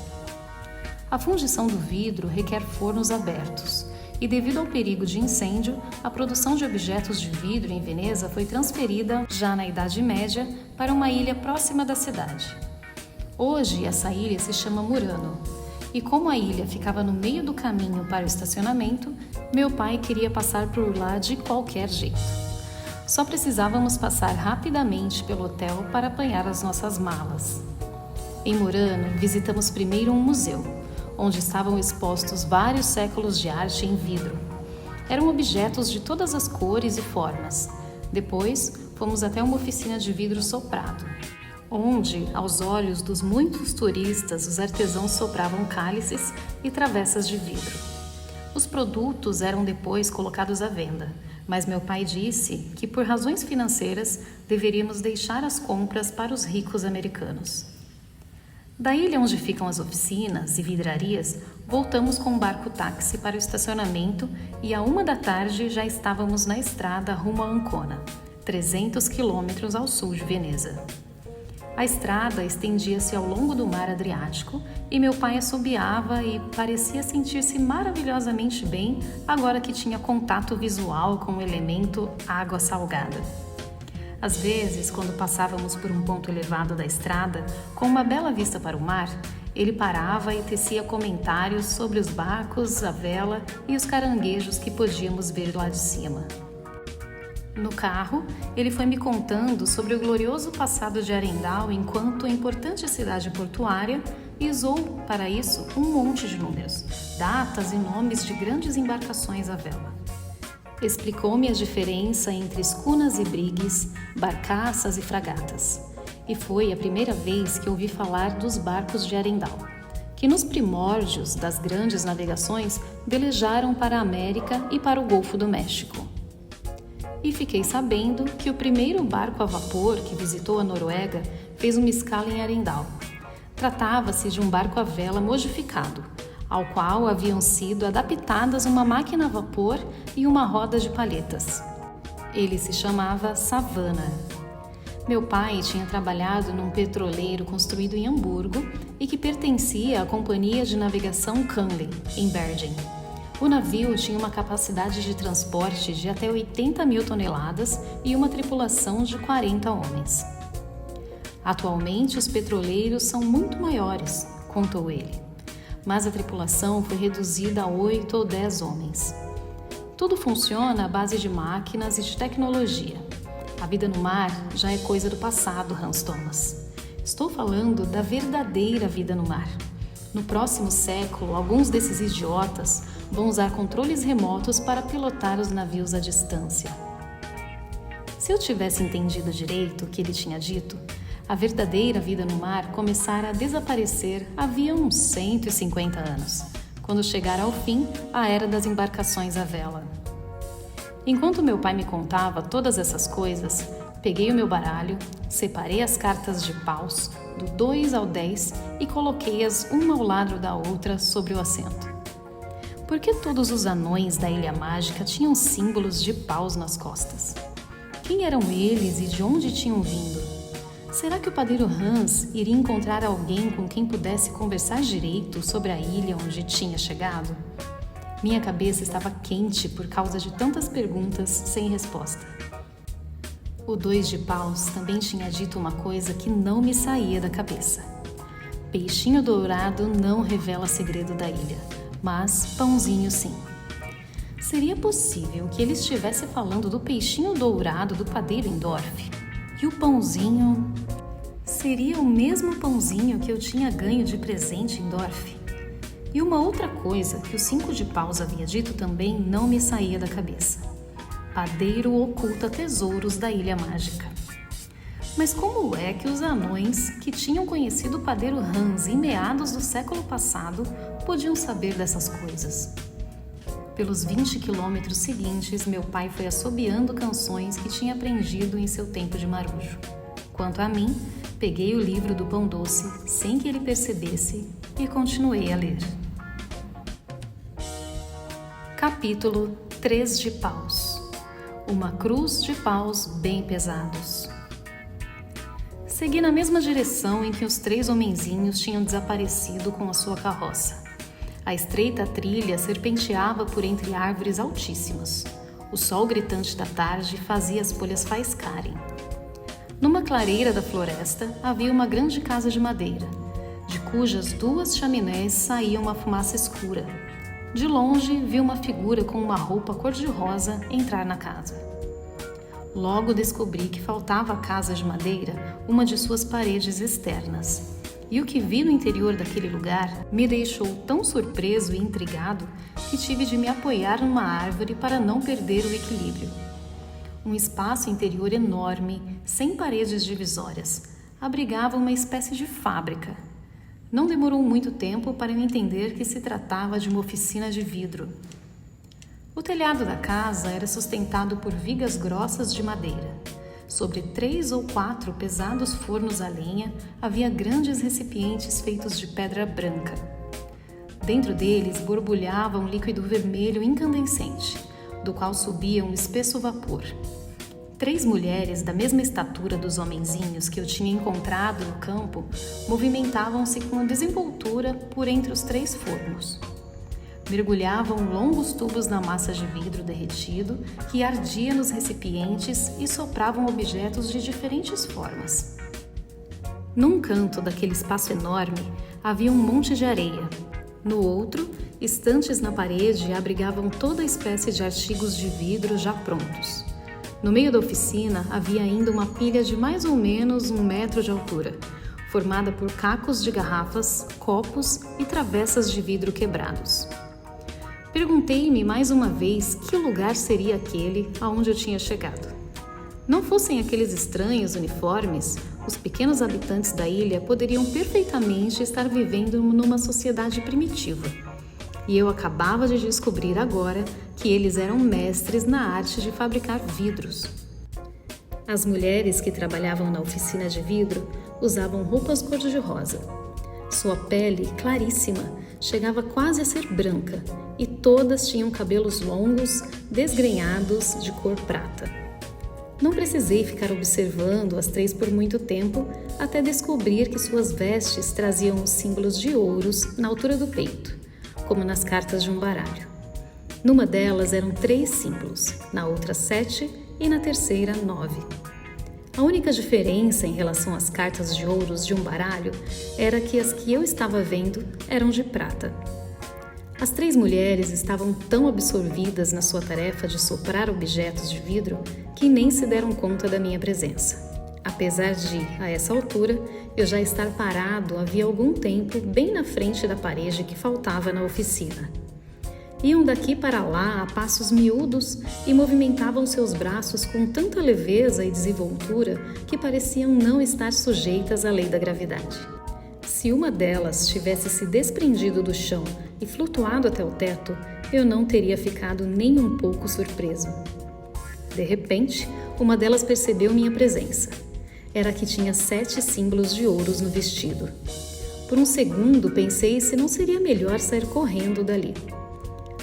A fundição do vidro requer fornos abertos, e devido ao perigo de incêndio, a produção de objetos de vidro em Veneza foi transferida, já na Idade Média, para uma ilha próxima da cidade. Hoje, essa ilha se chama Murano, e como a ilha ficava no meio do caminho para o estacionamento, meu pai queria passar por lá de qualquer jeito. Só precisávamos passar rapidamente pelo hotel para apanhar as nossas malas. Em Murano, visitamos primeiro um museu, onde estavam expostos vários séculos de arte em vidro. Eram objetos de todas as cores e formas. Depois, fomos até uma oficina de vidro soprado, onde, aos olhos dos muitos turistas, os artesãos sopravam cálices e travessas de vidro. Os produtos eram depois colocados à venda, mas meu pai disse que, por razões financeiras, deveríamos deixar as compras para os ricos americanos. Da ilha onde ficam as oficinas e vidrarias, voltamos com um barco-táxi para o estacionamento e à 1 da tarde já estávamos na estrada rumo a Ancona, 300 quilômetros ao sul de Veneza. A estrada estendia-se ao longo do mar Adriático e meu pai assobiava e parecia sentir-se maravilhosamente bem agora que tinha contato visual com o elemento água salgada. Às vezes, quando passávamos por um ponto elevado da estrada, com uma bela vista para o mar, ele parava e tecia comentários sobre os barcos, a vela e os caranguejos que podíamos ver lá de cima. No carro, ele foi me contando sobre o glorioso passado de Arendal enquanto importante cidade portuária e usou, para isso, um monte de números, datas e nomes de grandes embarcações à vela. Explicou-me a diferença entre escunas e brigues, barcaças e fragatas. E foi a primeira vez que ouvi falar dos barcos de Arendal, que nos primórdios das grandes navegações velejaram para a América e para o Golfo do México. e fiquei sabendo que o primeiro barco a vapor que visitou a Noruega fez uma escala em Arendal. Tratava-se de um barco à vela modificado, ao qual haviam sido adaptadas uma máquina a vapor e uma roda de palhetas. Ele se chamava Savannah. Meu pai tinha trabalhado num petroleiro construído em Hamburgo e que pertencia à Companhia de Navegação Cunley, em Bergen. O navio tinha uma capacidade de transporte de até 80.000 toneladas e uma tripulação de 40 homens. Atualmente, os petroleiros são muito maiores, contou ele, mas a tripulação foi reduzida a 8 ou 10 homens. Tudo funciona à base de máquinas e de tecnologia. A vida no mar já é coisa do passado, Hans Thomas. Estou falando da verdadeira vida no mar. No próximo século, alguns desses idiotas vão usar controles remotos para pilotar os navios à distância. Se eu tivesse entendido direito o que ele tinha dito, a verdadeira vida no mar começara a desaparecer havia uns 150 anos, quando chegara ao fim a era das embarcações à vela. Enquanto meu pai me contava todas essas coisas, peguei o meu baralho, separei as cartas de paus, do 2 ao 10, e coloquei-as uma ao lado da outra sobre o assento. Por que todos os anões da Ilha Mágica tinham símbolos de paus nas costas? Quem eram eles e de onde tinham vindo? Será que o padeiro Hans iria encontrar alguém com quem pudesse conversar direito sobre a ilha onde tinha chegado? Minha cabeça estava quente por causa de tantas perguntas sem resposta. O 2 de paus também tinha dito uma coisa que não me saía da cabeça. Peixinho dourado não revela segredo da ilha, mas pãozinho sim. Seria possível que ele estivesse falando do peixinho dourado do padeiro Endorf? E o pãozinho... seria o mesmo pãozinho que eu tinha ganho de presente em Dorf? E uma outra coisa que o 5 de paus havia dito também não me saía da cabeça. Padeiro oculta tesouros da Ilha Mágica. Mas como é que os anões, que tinham conhecido o padeiro Hans em meados do século passado, podiam saber dessas coisas? Pelos 20 quilômetros seguintes, meu pai foi assobiando canções que tinha aprendido em seu tempo de marujo. Quanto a mim, peguei o livro do Pão Doce, sem que ele percebesse, e continuei a ler. Capítulo 3 de paus. Uma cruz de paus bem pesados. Segui na mesma direção em que os 3 homenzinhos tinham desaparecido com a sua carroça. A estreita trilha serpenteava por entre árvores altíssimas. O sol gritante da tarde fazia as folhas faiscarem. Numa clareira da floresta havia uma grande casa de madeira, de cujas 2 chaminés saía uma fumaça escura. De longe, vi uma figura com uma roupa cor-de-rosa entrar na casa. Logo descobri que faltava à casa de madeira uma de suas paredes externas. E o que vi no interior daquele lugar me deixou tão surpreso e intrigado que tive de me apoiar numa árvore para não perder o equilíbrio. Um espaço interior enorme, sem paredes divisórias, abrigava uma espécie de fábrica. Não demorou muito tempo para eu entender que se tratava de uma oficina de vidro. O telhado da casa era sustentado por vigas grossas de madeira. Sobre 3 ou 4 pesados fornos a lenha, havia grandes recipientes feitos de pedra branca. Dentro deles borbulhava um líquido vermelho incandescente, do qual subia um espesso vapor. 3 mulheres da mesma estatura dos homenzinhos que eu tinha encontrado no campo movimentavam-se com desenvoltura por entre os 3 fornos. Mergulhavam longos tubos na massa de vidro derretido que ardia nos recipientes e sopravam objetos de diferentes formas. Num canto daquele espaço enorme havia um monte de areia. No outro, estantes na parede abrigavam toda espécie de artigos de vidro já prontos. No meio da oficina havia ainda uma pilha de mais ou menos 1 metro de altura, formada por cacos de garrafas, copos e travessas de vidro quebrados. Perguntei-me mais uma vez que lugar seria aquele aonde eu tinha chegado. Não fossem aqueles estranhos uniformes, os pequenos habitantes da ilha poderiam perfeitamente estar vivendo numa sociedade primitiva. e eu acabava de descobrir agora que eles eram mestres na arte de fabricar vidros. As mulheres que trabalhavam na oficina de vidro usavam roupas cor-de-rosa. Sua pele, claríssima, chegava quase a ser branca e todas tinham cabelos longos, desgrenhados, de cor prata. Não precisei ficar observando as três por muito tempo até descobrir que suas vestes traziam os símbolos de ouros na altura do peito, como nas cartas de um baralho. Numa delas eram 3 símbolos, na outra 7 e na terceira 9. A única diferença em relação às cartas de ouros de um baralho era que as que eu estava vendo eram de prata. As 3 mulheres estavam tão absorvidas na sua tarefa de soprar objetos de vidro que nem se deram conta da minha presença. Apesar de, a essa altura, eu já estar parado havia algum tempo bem na frente da parede que faltava na oficina. Iam daqui para lá a passos miúdos e movimentavam seus braços com tanta leveza e desenvoltura que pareciam não estar sujeitas à lei da gravidade. Se uma delas tivesse se desprendido do chão e flutuado até o teto, eu não teria ficado nem um pouco surpreso. De repente, uma delas percebeu minha presença. Era que tinha 7 símbolos de ouros no vestido. Por um segundo pensei se não seria melhor sair correndo dali.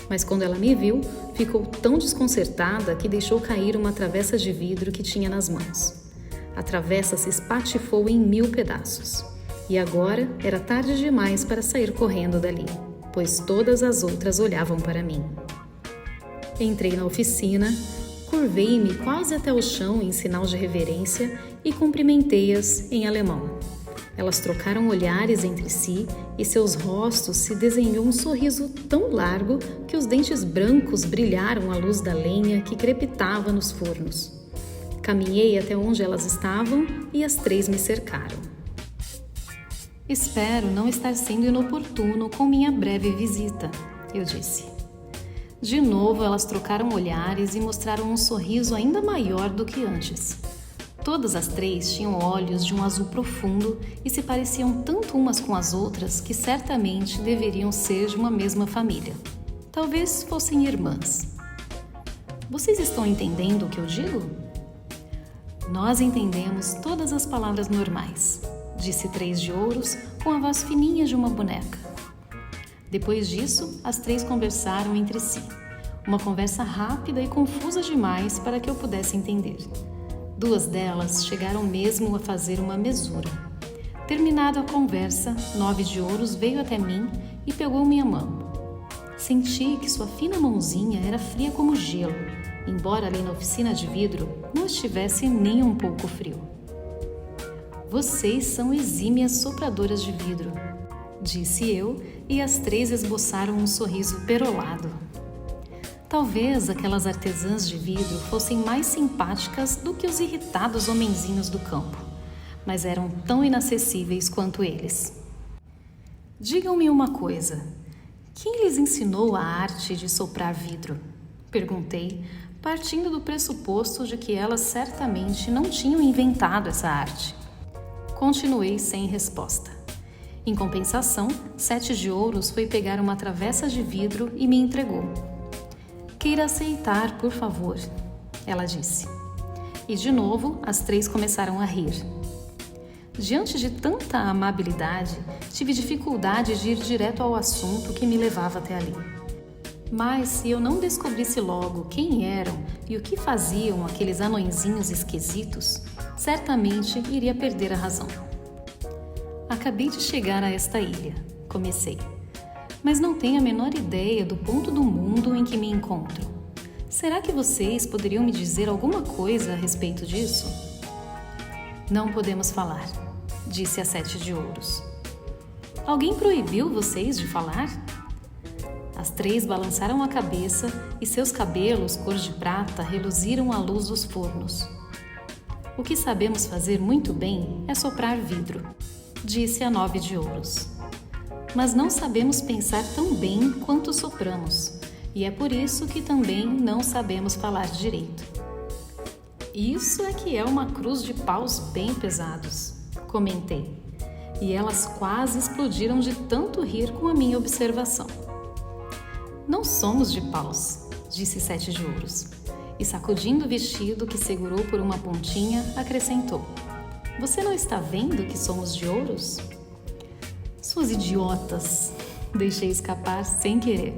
Mas quando ela me viu, ficou tão desconcertada que deixou cair uma travessa de vidro que tinha nas mãos. A travessa se espatifou em 1000 pedaços. E agora era tarde demais para sair correndo dali, pois todas as outras olhavam para mim. Entrei na oficina, curvei-me quase até o chão em sinal de reverência e cumprimentei-as em alemão. Elas trocaram olhares entre si e seus rostos se desenhou um sorriso tão largo que os dentes brancos brilharam à luz da lenha que crepitava nos fornos. Caminhei até onde elas estavam e as 3 me cercaram. Espero não estar sendo inoportuno com minha breve visita, eu disse. De novo elas trocaram olhares e mostraram um sorriso ainda maior do que antes. Todas as 3 tinham olhos de um azul profundo e se pareciam tanto umas com as outras que certamente deveriam ser de uma mesma família. Talvez fossem irmãs. Vocês estão entendendo o que eu digo? Nós entendemos todas as palavras normais, disse 3 de ouros com a voz fininha de uma boneca. Depois disso, as 3 conversaram entre si. Uma conversa rápida e confusa demais para que eu pudesse entender. 2 delas chegaram mesmo a fazer uma mesura. Terminada a conversa, 9 de ouros veio até mim e pegou minha mão. Senti que sua fina mãozinha era fria como gelo, embora ali na oficina de vidro não estivesse nem um pouco frio. Vocês são exímias sopradoras de vidro, disse eu, e as 3 esboçaram um sorriso perolado. Talvez aquelas artesãs de vidro fossem mais simpáticas do que os irritados homenzinhos do campo, mas eram tão inacessíveis quanto eles. Digam-me uma coisa, quem lhes ensinou a arte de soprar vidro? Perguntei, partindo do pressuposto de que elas certamente não tinham inventado essa arte. Continuei sem resposta. Em compensação, 7 de ouros foi pegar uma travessa de vidro e me entregou. Queira aceitar, por favor, ela disse. E de novo, as 3 começaram a rir. Diante de tanta amabilidade, tive dificuldade de ir direto ao assunto que me levava até ali. Mas se eu não descobrisse logo quem eram e o que faziam aqueles anõezinhos esquisitos, certamente iria perder a razão. Acabei de chegar a esta ilha, comecei. Mas não tenho a menor ideia do ponto do mundo em que me encontro. Será que vocês poderiam me dizer alguma coisa a respeito disso? Não podemos falar, disse a 7 de ouros. Alguém proibiu vocês de falar? As 3 balançaram a cabeça e seus cabelos, cor de prata, reluziram à luz dos fornos. O que sabemos fazer muito bem é soprar vidro, disse a 9 de ouros. Mas não sabemos pensar tão bem quanto sopramos, e é por isso que também não sabemos falar direito. Isso é que é uma cruz de paus bem pesados, comentei, e elas quase explodiram de tanto rir com a minha observação. Não somos de paus, disse Sete de Ouros, e sacudindo o vestido que segurou por uma pontinha, acrescentou: Você não está vendo que somos de ouros? Suas idiotas! Deixei escapar sem querer,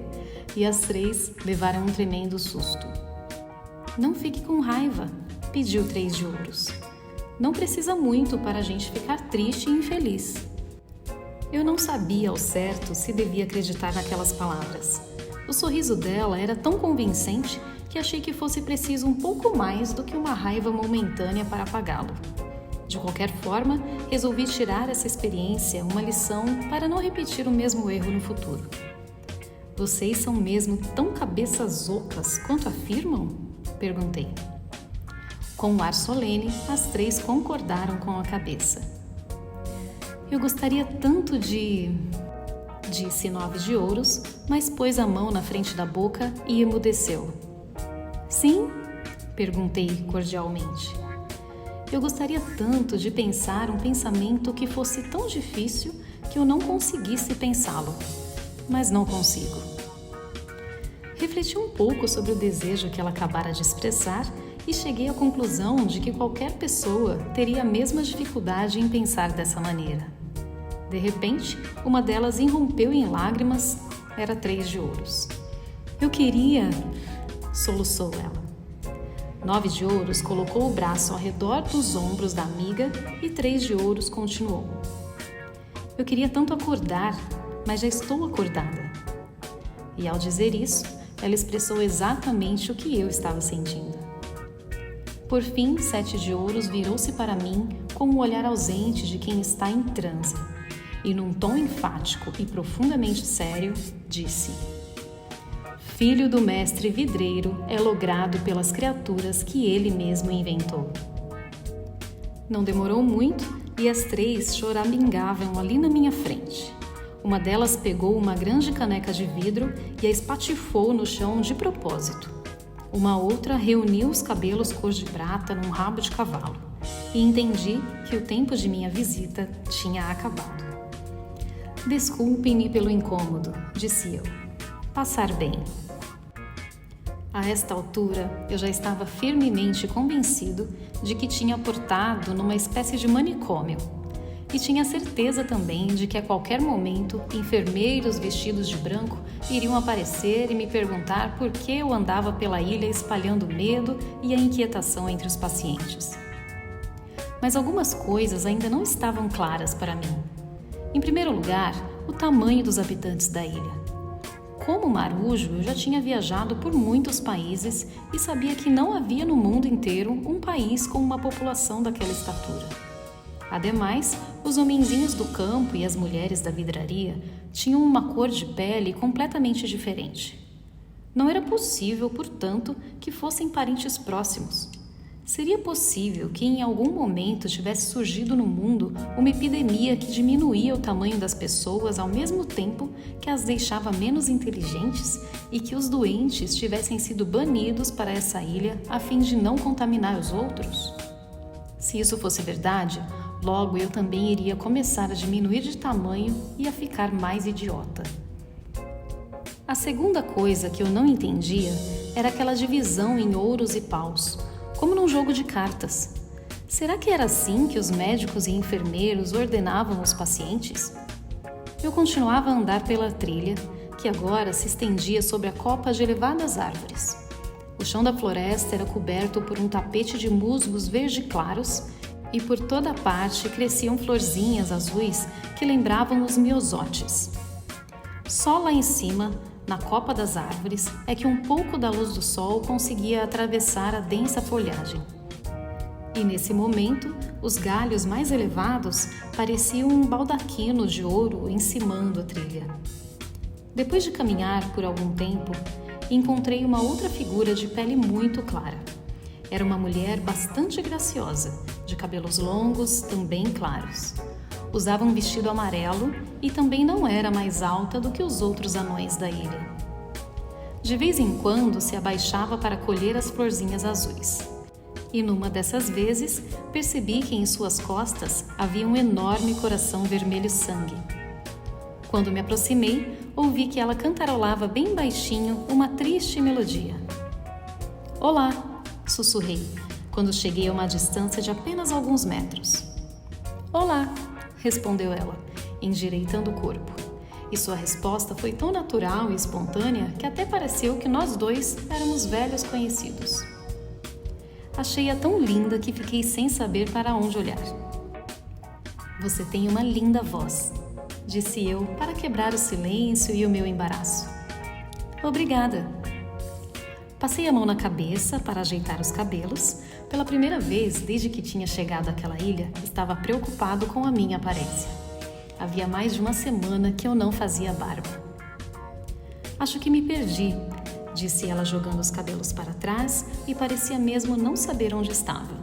e as três levaram um tremendo susto. Não fique com raiva, pediu Três de Ouros. Não precisa muito para a gente ficar triste e infeliz. Eu não sabia ao certo se devia acreditar naquelas palavras. O sorriso dela era tão convincente que achei que fosse preciso um pouco mais do que uma raiva momentânea para apagá-lo. De qualquer forma, resolvi tirar essa experiência uma lição para não repetir o mesmo erro no futuro. Vocês são mesmo tão cabeças ocas quanto afirmam? Perguntei. Com um ar solene, as três concordaram com a cabeça. Eu gostaria tanto de... disse Nove de Ouros, mas pôs a mão na frente da boca e emudeceu. Sim? Perguntei cordialmente. Eu gostaria tanto de pensar um pensamento que fosse tão difícil que eu não conseguisse pensá-lo, mas não consigo. Refleti um pouco sobre o desejo que ela acabara de expressar e cheguei à conclusão de que qualquer pessoa teria a mesma dificuldade em pensar dessa maneira. De repente, uma delas irrompeu em lágrimas. Era Três de Ouros. Eu queria... soluçou ela. Nove de Ouros colocou o braço ao redor dos ombros da amiga e Três de Ouros continuou. Eu queria tanto acordar, mas já estou acordada. E ao dizer isso, ela expressou exatamente o que eu estava sentindo. Por fim, Sete de Ouros virou-se para mim com um olhar ausente de quem está em transe e, num tom enfático e profundamente sério, disse: Filho do mestre vidreiro é logrado pelas criaturas que ele mesmo inventou. Não demorou muito e as três choramingavam ali na minha frente. Uma delas pegou uma grande caneca de vidro e a espatifou no chão de propósito. Uma outra reuniu os cabelos cor de prata num rabo de cavalo e entendi que o tempo de minha visita tinha acabado. Desculpem-me pelo incômodo, disse eu. Passar bem. A esta altura, eu já estava firmemente convencido de que tinha portado numa espécie de manicômio e tinha certeza também de que a qualquer momento enfermeiros vestidos de branco iriam aparecer e me perguntar por que eu andava pela ilha espalhando medo e a inquietação entre os pacientes. Mas algumas coisas ainda não estavam claras para mim. Em primeiro lugar, o tamanho dos habitantes da ilha. Como marujo, eu já tinha viajado por muitos países e sabia que não havia no mundo inteiro um país com uma população daquela estatura. Ademais, os homenzinhos do campo e as mulheres da vidraria tinham uma cor de pele completamente diferente. Não era possível, portanto, que fossem parentes próximos. Seria possível que em algum momento tivesse surgido no mundo uma epidemia que diminuía o tamanho das pessoas ao mesmo tempo que as deixava menos inteligentes e que os doentes tivessem sido banidos para essa ilha a fim de não contaminar os outros? Se isso fosse verdade, logo eu também iria começar a diminuir de tamanho e a ficar mais idiota. A segunda coisa que eu não entendia era aquela divisão em ouros e paus, como num jogo de cartas. Será que era assim que os médicos e enfermeiros ordenavam os pacientes? Eu continuava a andar pela trilha, que agora se estendia sobre a copa de elevadas árvores. O chão da floresta era coberto por um tapete de musgos verde claros e por toda parte cresciam florzinhas azuis que lembravam os miosotes. Só lá em cima, na copa das árvores, é que um pouco da luz do sol conseguia atravessar a densa folhagem. E nesse momento, os galhos mais elevados pareciam um baldaquino de ouro encimando a trilha. Depois de caminhar por algum tempo, encontrei uma outra figura de pele muito clara. Era uma mulher bastante graciosa, de cabelos longos, também claros. Usava um vestido amarelo e também não era mais alta do que os outros anões da ilha. De vez em quando se abaixava para colher as florzinhas azuis. E numa dessas vezes percebi que em suas costas havia um enorme coração vermelho sangue. Quando me aproximei, ouvi que ela cantarolava bem baixinho uma triste melodia. Olá, sussurrei, quando cheguei a uma distância de apenas alguns metros. Olá, respondeu ela, endireitando o corpo. E sua resposta foi tão natural e espontânea que até pareceu que nós dois éramos velhos conhecidos. Achei-a tão linda que fiquei sem saber para onde olhar. Você tem uma linda voz, disse eu para quebrar o silêncio e o meu embaraço. Obrigada. Passei a mão na cabeça para ajeitar os cabelos. Pela primeira vez desde que tinha chegado àquela ilha, estava preocupado com a minha aparência. Havia mais de uma semana que eu não fazia barba. Acho que me perdi, disse ela jogando os cabelos para trás e parecia mesmo não saber onde estava.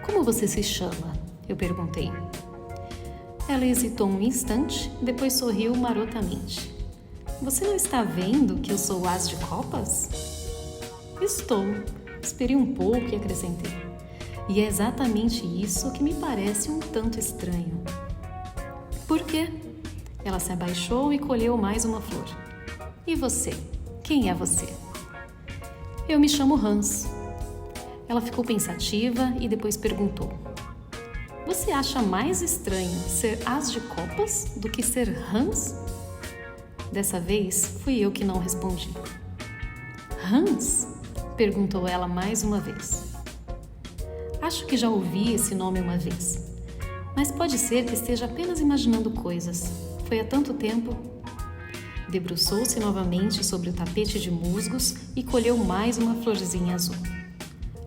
Como você se chama? Eu perguntei. Ela hesitou um instante, depois sorriu marotamente. Você não está vendo que eu sou o as de copas? Estou. Esperei um pouco e acrescentei. E é exatamente isso que me parece um tanto estranho. Por quê? Ela se abaixou e colheu mais uma flor. E você? Quem é você? Eu me chamo Hans. Ela ficou pensativa e depois perguntou. Você acha mais estranho ser as de copas do que ser Hans? Dessa vez, fui eu que não respondi. Hans? Perguntou ela mais uma vez. Acho que já ouvi esse nome uma vez, mas pode ser que esteja apenas imaginando coisas. Foi há tanto tempo. Debruçou-se novamente sobre o tapete de musgos e colheu mais uma florzinha azul.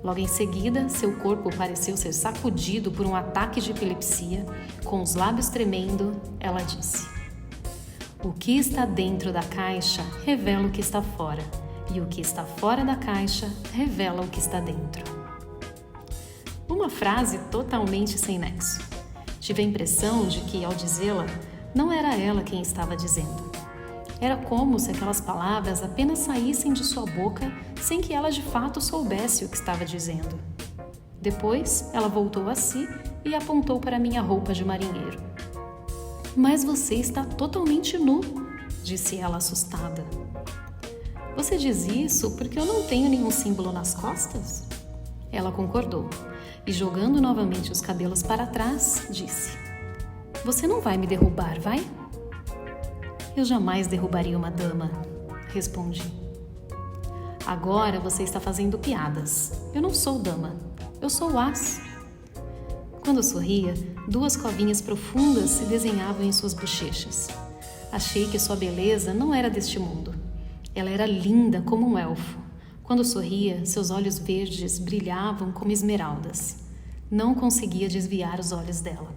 Logo em seguida, seu corpo pareceu ser sacudido por um ataque de epilepsia. Com os lábios tremendo, ela disse: O que está dentro da caixa revela o que está fora, e o que está fora da caixa revela o que está dentro. Uma frase totalmente sem nexo. Tive a impressão de que, ao dizê-la, não era ela quem estava dizendo. Era como se aquelas palavras apenas saíssem de sua boca sem que ela de fato soubesse o que estava dizendo. Depois, ela voltou a si e apontou para minha roupa de marinheiro. Mas você está totalmente nu, disse ela assustada. Você diz isso porque eu não tenho nenhum símbolo nas costas? Ela concordou e, jogando novamente os cabelos para trás, disse: Você não vai me derrubar, vai? Eu jamais derrubaria uma dama, respondi. Agora você está fazendo piadas. Eu não sou dama, eu sou as. Quando sorria, duas covinhas profundas se desenhavam em suas bochechas. Achei que sua beleza não era deste mundo. Ela era linda como um elfo. Quando sorria, seus olhos verdes brilhavam como esmeraldas. Não conseguia desviar os olhos dela.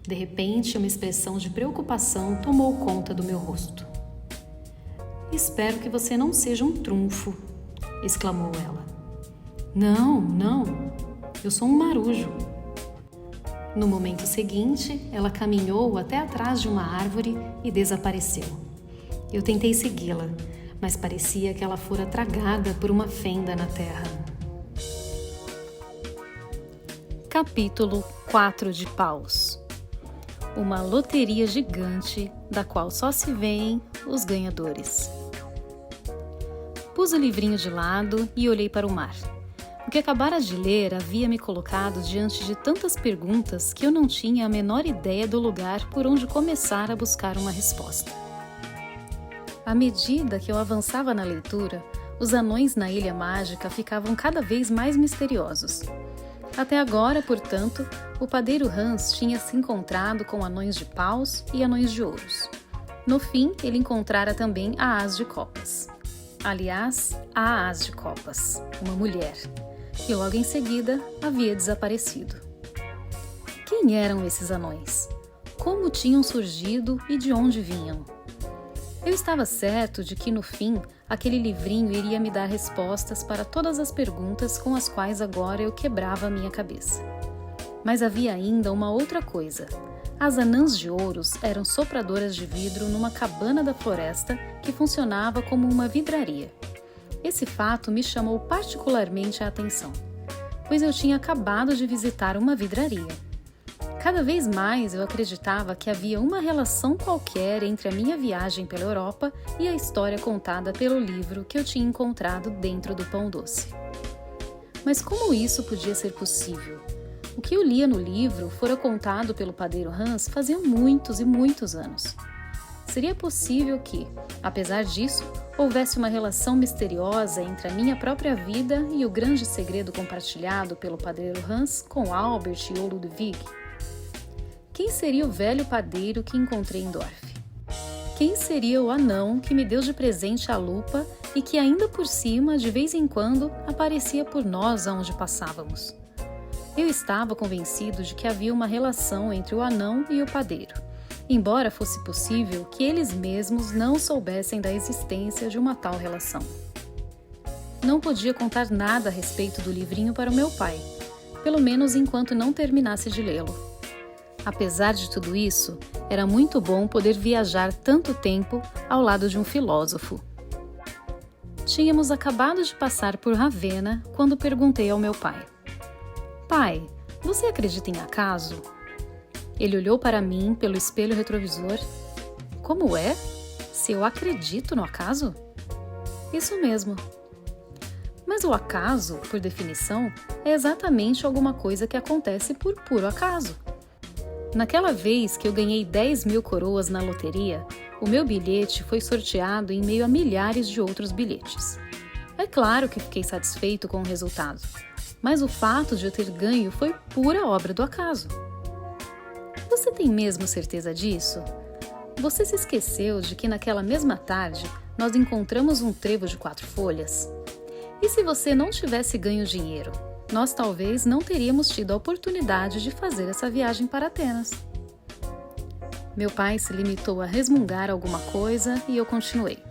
De repente, uma expressão de preocupação tomou conta do meu rosto. Espero que você não seja um trunfo, exclamou ela. Não, eu sou um marujo. No momento seguinte, ela caminhou até atrás de uma árvore e desapareceu. Eu tentei segui-la, mas parecia que ela fora tragada por uma fenda na terra. Capítulo 4 de Paus. Uma loteria gigante da qual só se veem os ganhadores. Pus o livrinho de lado e olhei para o mar. O que acabara de ler havia me colocado diante de tantas perguntas que eu não tinha a menor ideia do lugar por onde começar a buscar uma resposta. À medida que eu avançava na leitura, os anões na Ilha Mágica ficavam cada vez mais misteriosos. Até agora, portanto, o padeiro Hans tinha se encontrado com anões de paus e anões de ouros. No fim, ele encontrara também a as de copas. Aliás, a as de copas, uma mulher, que logo em seguida havia desaparecido. Quem eram esses anões? Como tinham surgido e de onde vinham? Eu estava certo de que, no fim, aquele livrinho iria me dar respostas para todas as perguntas com as quais agora eu quebrava a minha cabeça. Mas havia ainda uma outra coisa. As anãs de ouros eram sopradoras de vidro numa cabana da floresta que funcionava como uma vidraria. Esse fato me chamou particularmente a atenção, pois eu tinha acabado de visitar uma vidraria. Cada vez mais eu acreditava que havia uma relação qualquer entre a minha viagem pela Europa e a história contada pelo livro que eu tinha encontrado dentro do pão doce. Mas como isso podia ser possível? O que eu lia no livro fora contado pelo padeiro Hans fazia muitos e muitos anos. Seria possível que, apesar disso, houvesse uma relação misteriosa entre a minha própria vida e o grande segredo compartilhado pelo padeiro Hans com Albert ou Ludwig? Quem seria o velho padeiro que encontrei em Dorf? Quem seria o anão que me deu de presente a lupa e que ainda por cima, de vez em quando, aparecia por nós aonde passávamos? Eu estava convencido de que havia uma relação entre o anão e o padeiro, embora fosse possível que eles mesmos não soubessem da existência de uma tal relação. Não podia contar nada a respeito do livrinho para o meu pai, pelo menos enquanto não terminasse de lê-lo. Apesar de tudo isso, era muito bom poder viajar tanto tempo ao lado de um filósofo. Tínhamos acabado de passar por Ravenna quando perguntei ao meu pai: "Pai, você acredita em acaso?" Ele olhou para mim pelo espelho retrovisor. "Como é? Se eu acredito no acaso?" "Isso mesmo." "Mas o acaso, por definição, é exatamente alguma coisa que acontece por puro acaso. Naquela vez que eu ganhei 10.000 coroas na loteria, o meu bilhete foi sorteado em meio a milhares de outros bilhetes. É claro que fiquei satisfeito com o resultado, mas o fato de eu ter ganho foi pura obra do acaso." "Você tem mesmo certeza disso? Você se esqueceu de que naquela mesma tarde nós encontramos um trevo de 4 folhas? E se você não tivesse ganho dinheiro, nós talvez não teríamos tido a oportunidade de fazer essa viagem para Atenas." Meu pai se limitou a resmungar alguma coisa e eu continuei: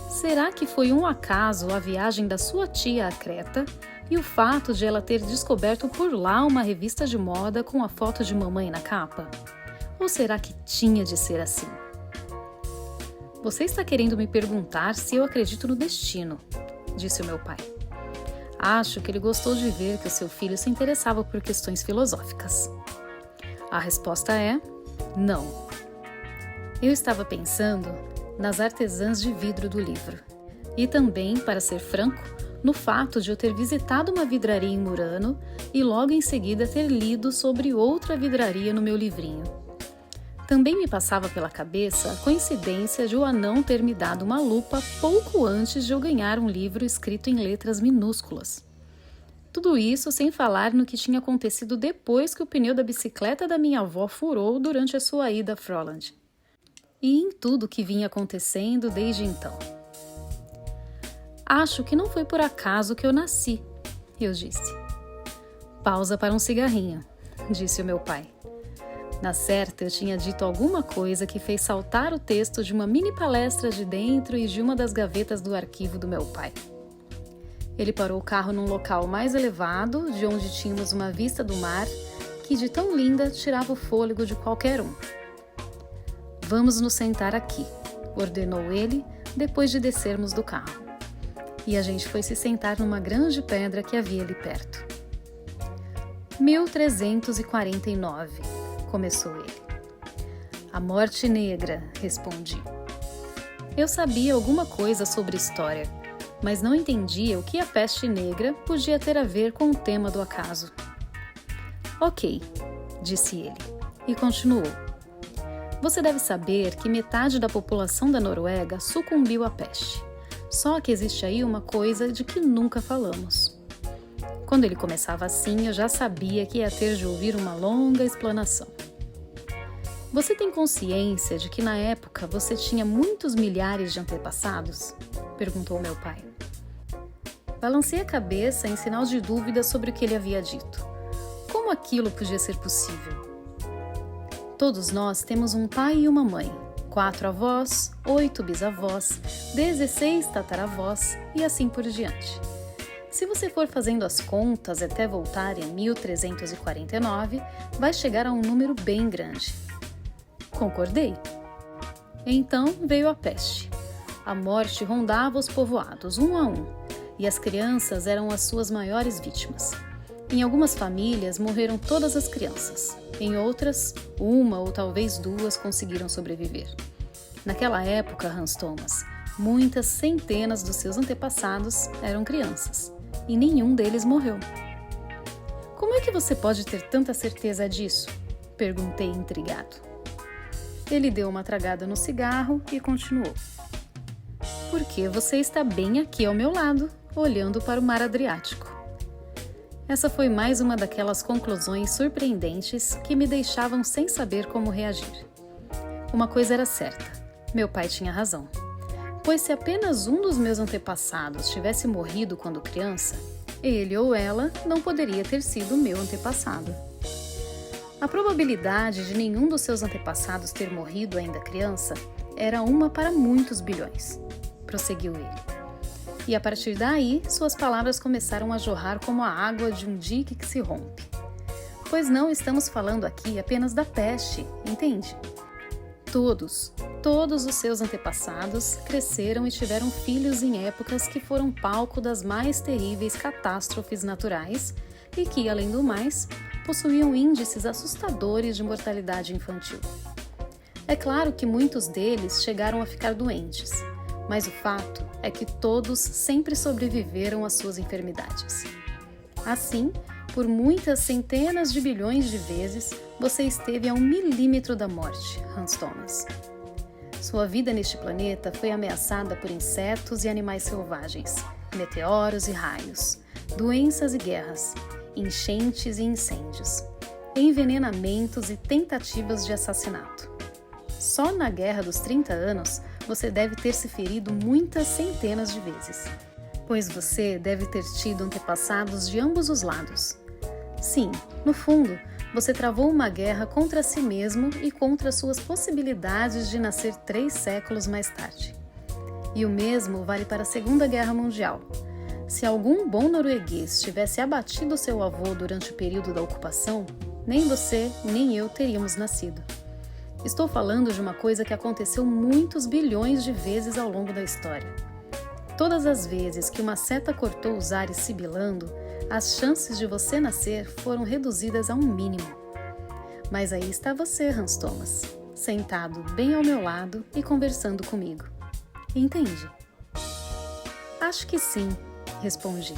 "Será que foi um acaso a viagem da sua tia a Creta e o fato de ela ter descoberto por lá uma revista de moda com a foto de mamãe na capa? Ou será que tinha de ser assim?" "Você está querendo me perguntar se eu acredito no destino", disse o meu pai. Acho que ele gostou de ver que o seu filho se interessava por questões filosóficas. A resposta é não. Eu estava pensando nas artesãs de vidro do livro. E também, para ser franco, no fato de eu ter visitado uma vidraria em Murano e logo em seguida ter lido sobre outra vidraria no meu livrinho. Também me passava pela cabeça a coincidência de o anão ter me dado uma lupa pouco antes de eu ganhar um livro escrito em letras minúsculas. Tudo isso sem falar no que tinha acontecido depois que o pneu da bicicleta da minha avó furou durante a sua ida a Froland. E em tudo que vinha acontecendo desde então. "Acho que não foi por acaso que eu nasci", eu disse. "Pausa para um cigarrinho", disse o meu pai. Na certa, eu tinha dito alguma coisa que fez saltar o texto de uma mini palestra de dentro e de uma das gavetas do arquivo do meu pai. Ele parou o carro num local mais elevado, de onde tínhamos uma vista do mar, que de tão linda tirava o fôlego de qualquer um. "Vamos nos sentar aqui", ordenou ele, depois de descermos do carro. E a gente foi se sentar numa grande pedra que havia ali perto. 1349, começou ele. "A morte negra", respondi. Eu sabia alguma coisa sobre história, mas não entendia o que a peste negra podia ter a ver com o tema do acaso. "Ok", disse ele, e continuou. "Você deve saber que metade da população da Noruega sucumbiu à peste. Só que existe aí uma coisa de que nunca falamos." Quando ele começava assim, eu já sabia que ia ter de ouvir uma longa explanação. "Você tem consciência de que na época você tinha muitos milhares de antepassados?" perguntou meu pai. Balancei a cabeça em sinal de dúvida sobre o que ele havia dito. Como aquilo podia ser possível? "Todos nós temos um pai e uma mãe, 4 avós, 8 bisavós, 16 tataravós e assim por diante. Se você for fazendo as contas até voltar em 1349, vai chegar a um número bem grande." Concordei. Então veio a peste. A morte rondava os povoados, um a um, e as crianças eram as suas maiores vítimas. Em algumas famílias morreram todas as crianças. Em outras, uma ou talvez duas conseguiram sobreviver. Naquela época, Hans Thomas, muitas centenas dos seus antepassados eram crianças, e nenhum deles morreu. Como é que você pode ter tanta certeza disso? Perguntei intrigado. Ele deu uma tragada no cigarro e continuou. Porque você está bem aqui ao meu lado, olhando para o mar Adriático. Essa foi mais uma daquelas conclusões surpreendentes que me deixavam sem saber como reagir. Uma coisa era certa, meu pai tinha razão. Pois se apenas um dos meus antepassados tivesse morrido quando criança, ele ou ela não poderia ter sido meu antepassado. A probabilidade de nenhum dos seus antepassados ter morrido ainda criança era 1 para muitos bilhões, prosseguiu ele. E a partir daí, suas palavras começaram a jorrar como a água de um dique que se rompe. Pois não estamos falando aqui apenas da peste, entende? Todos os seus antepassados cresceram e tiveram filhos em épocas que foram palco das mais terríveis catástrofes naturais e que, além do mais, possuíam índices assustadores de mortalidade infantil. É claro que muitos deles chegaram a ficar doentes, mas o fato é que todos sempre sobreviveram às suas enfermidades. Assim, por muitas centenas de bilhões de vezes, você esteve a 1 milímetro da morte, Hans Thomas. Sua vida neste planeta foi ameaçada por insetos e animais selvagens, meteoros e raios, doenças e guerras, enchentes e incêndios, envenenamentos e tentativas de assassinato. Só na Guerra dos 30 Anos, você deve ter se ferido muitas centenas de vezes, pois você deve ter tido antepassados de ambos os lados. Sim, no fundo, você travou uma guerra contra si mesmo e contra suas possibilidades de nascer 3 séculos mais tarde. E o mesmo vale para a Segunda Guerra Mundial. Se algum bom norueguês tivesse abatido seu avô durante o período da ocupação, nem você nem eu teríamos nascido. Estou falando de uma coisa que aconteceu muitos bilhões de vezes ao longo da história. Todas as vezes que uma seta cortou os ares sibilando, as chances de você nascer foram reduzidas a um mínimo. Mas aí está você, Hans Thomas, sentado bem ao meu lado e conversando comigo. Entende? Acho que sim, respondi.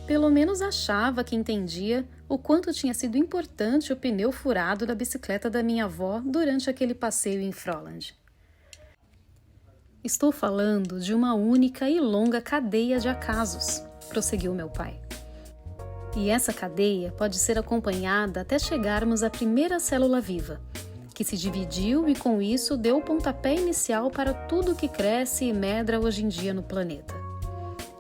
Pelo menos achava que entendia o quanto tinha sido importante o pneu furado da bicicleta da minha avó durante aquele passeio em Froland. Estou falando de uma única e longa cadeia de acasos, prosseguiu meu pai. E essa cadeia pode ser acompanhada até chegarmos à primeira célula viva, que se dividiu e com isso deu o pontapé inicial para tudo que cresce e medra hoje em dia no planeta.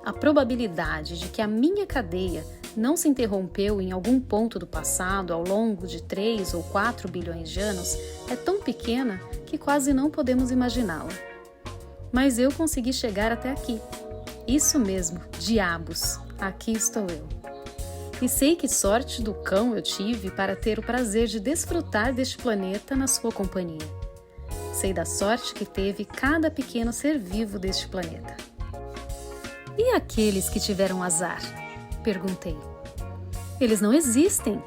A probabilidade de que a minha cadeia não se interrompeu em algum ponto do passado ao longo de 3 ou 4 bilhões de anos é tão pequena que quase não podemos imaginá-la. Mas eu consegui chegar até aqui. Isso mesmo, diabos, aqui estou eu. E sei que sorte do cão eu tive para ter o prazer de desfrutar deste planeta na sua companhia. Sei da sorte que teve cada pequeno ser vivo deste planeta. E aqueles que tiveram azar? Perguntei. Eles não existem,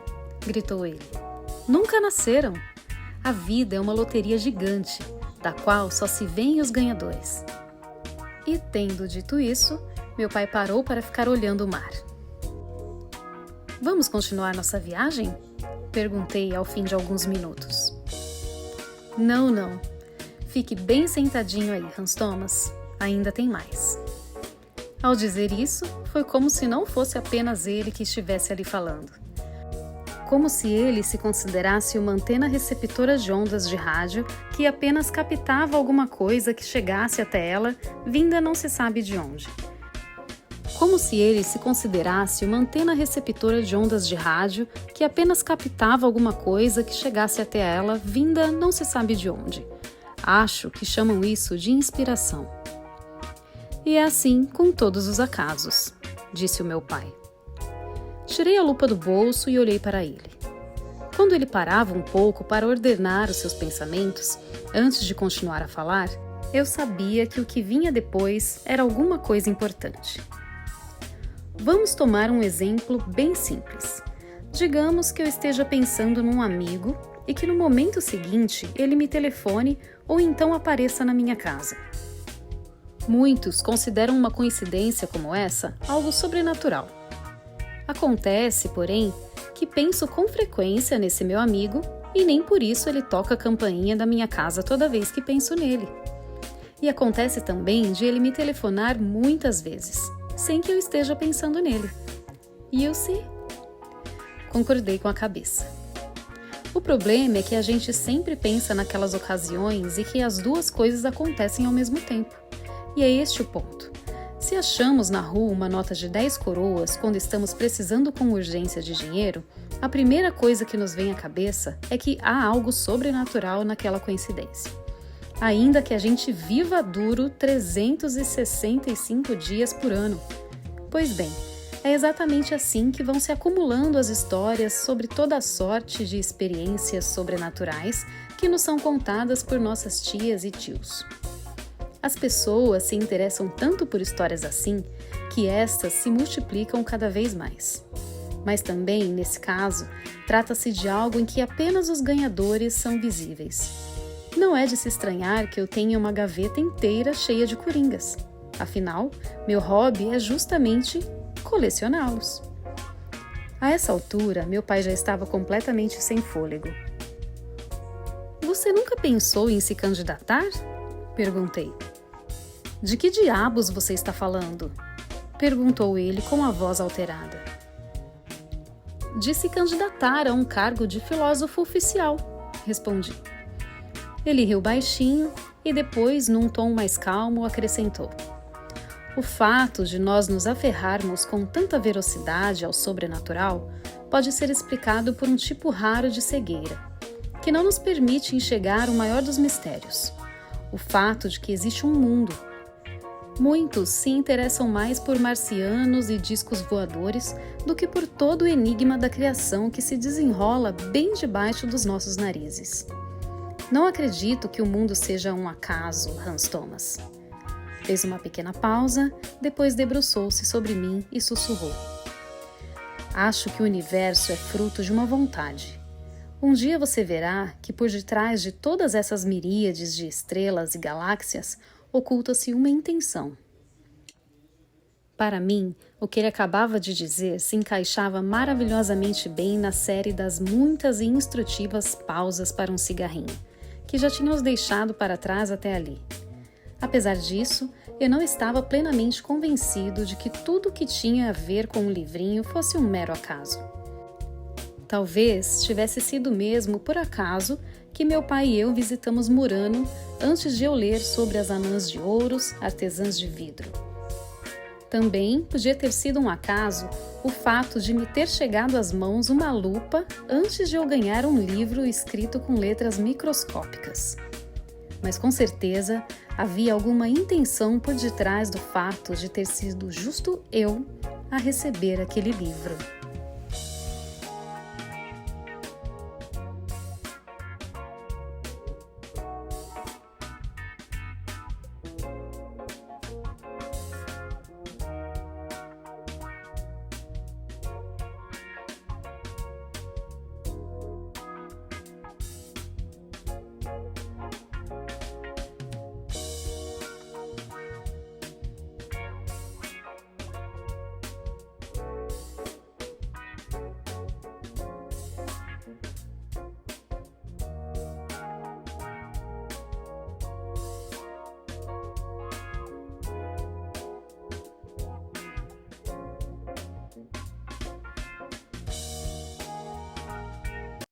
gritou ele. Nunca nasceram. A vida é uma loteria gigante, da qual só se veem os ganhadores. E tendo dito isso, meu pai parou para ficar olhando o mar. Vamos continuar nossa viagem? Perguntei ao fim de alguns minutos. Não. Fique bem sentadinho aí, Hans Thomas. Ainda tem mais. Ao dizer isso, foi como se não fosse apenas ele que estivesse ali falando. Como se ele se considerasse uma antena receptora de ondas de rádio que apenas captava alguma coisa que chegasse até ela, vinda não se sabe de onde. Como se ele se considerasse uma antena receptora de ondas de rádio que apenas captava alguma coisa que chegasse até ela, vinda não se sabe de onde. Acho que chamam isso de inspiração. E é assim com todos os acasos, disse o meu pai. Tirei a lupa do bolso e olhei para ele. Quando ele parava um pouco para ordenar os seus pensamentos, antes de continuar a falar, eu sabia que o que vinha depois era alguma coisa importante. Vamos tomar um exemplo bem simples. Digamos que eu esteja pensando num amigo e que no momento seguinte ele me telefone ou então apareça na minha casa. Muitos consideram uma coincidência como essa algo sobrenatural. Acontece, porém, que penso com frequência nesse meu amigo e nem por isso ele toca a campainha da minha casa toda vez que penso nele. E acontece também de ele me telefonar muitas vezes, sem que eu esteja pensando nele. E eu sei. Concordei com a cabeça. O problema é que a gente sempre pensa naquelas ocasiões e que as duas coisas acontecem ao mesmo tempo. E é este o ponto. Se achamos na rua uma nota de 10 coroas quando estamos precisando com urgência de dinheiro, a primeira coisa que nos vem à cabeça é que há algo sobrenatural naquela coincidência. Ainda que a gente viva duro 365 dias por ano. Pois bem, é exatamente assim que vão se acumulando as histórias sobre toda a sorte de experiências sobrenaturais que nos são contadas por nossas tias e tios. As pessoas se interessam tanto por histórias assim que estas se multiplicam cada vez mais. Mas também, nesse caso, trata-se de algo em que apenas os ganhadores são visíveis. Não é de se estranhar que eu tenha uma gaveta inteira cheia de coringas. Afinal, meu hobby é justamente colecioná-los. A essa altura, meu pai já estava completamente sem fôlego. Você nunca pensou em se candidatar? Perguntei. De que diabos você está falando? Perguntou ele com a voz alterada. De se candidatar a um cargo de filósofo oficial, respondi. Ele riu baixinho e depois, num tom mais calmo, acrescentou. O fato de nós nos aferrarmos com tanta velocidade ao sobrenatural pode ser explicado por um tipo raro de cegueira, que não nos permite enxergar o maior dos mistérios, o fato de que existe um mundo. Muitos se interessam mais por marcianos e discos voadores do que por todo o enigma da criação que se desenrola bem debaixo dos nossos narizes. Não acredito que o mundo seja um acaso, Hans Thomas. Fez uma pequena pausa, depois debruçou-se sobre mim e sussurrou. Acho que o universo é fruto de uma vontade. Um dia você verá que por detrás de todas essas miríades de estrelas e galáxias oculta-se uma intenção. Para mim, o que ele acabava de dizer se encaixava maravilhosamente bem na série das muitas e instrutivas pausas para um cigarrinho, que já tínhamos deixado para trás até ali. Apesar disso, eu não estava plenamente convencido de que tudo o que tinha a ver com o livrinho fosse um mero acaso. Talvez tivesse sido mesmo por acaso que meu pai e eu visitamos Murano antes de eu ler sobre as anãs de ouros, artesãs de vidro. Também podia ter sido um acaso o fato de me ter chegado às mãos uma lupa antes de eu ganhar um livro escrito com letras microscópicas. Mas com certeza havia alguma intenção por detrás do fato de ter sido justo eu a receber aquele livro.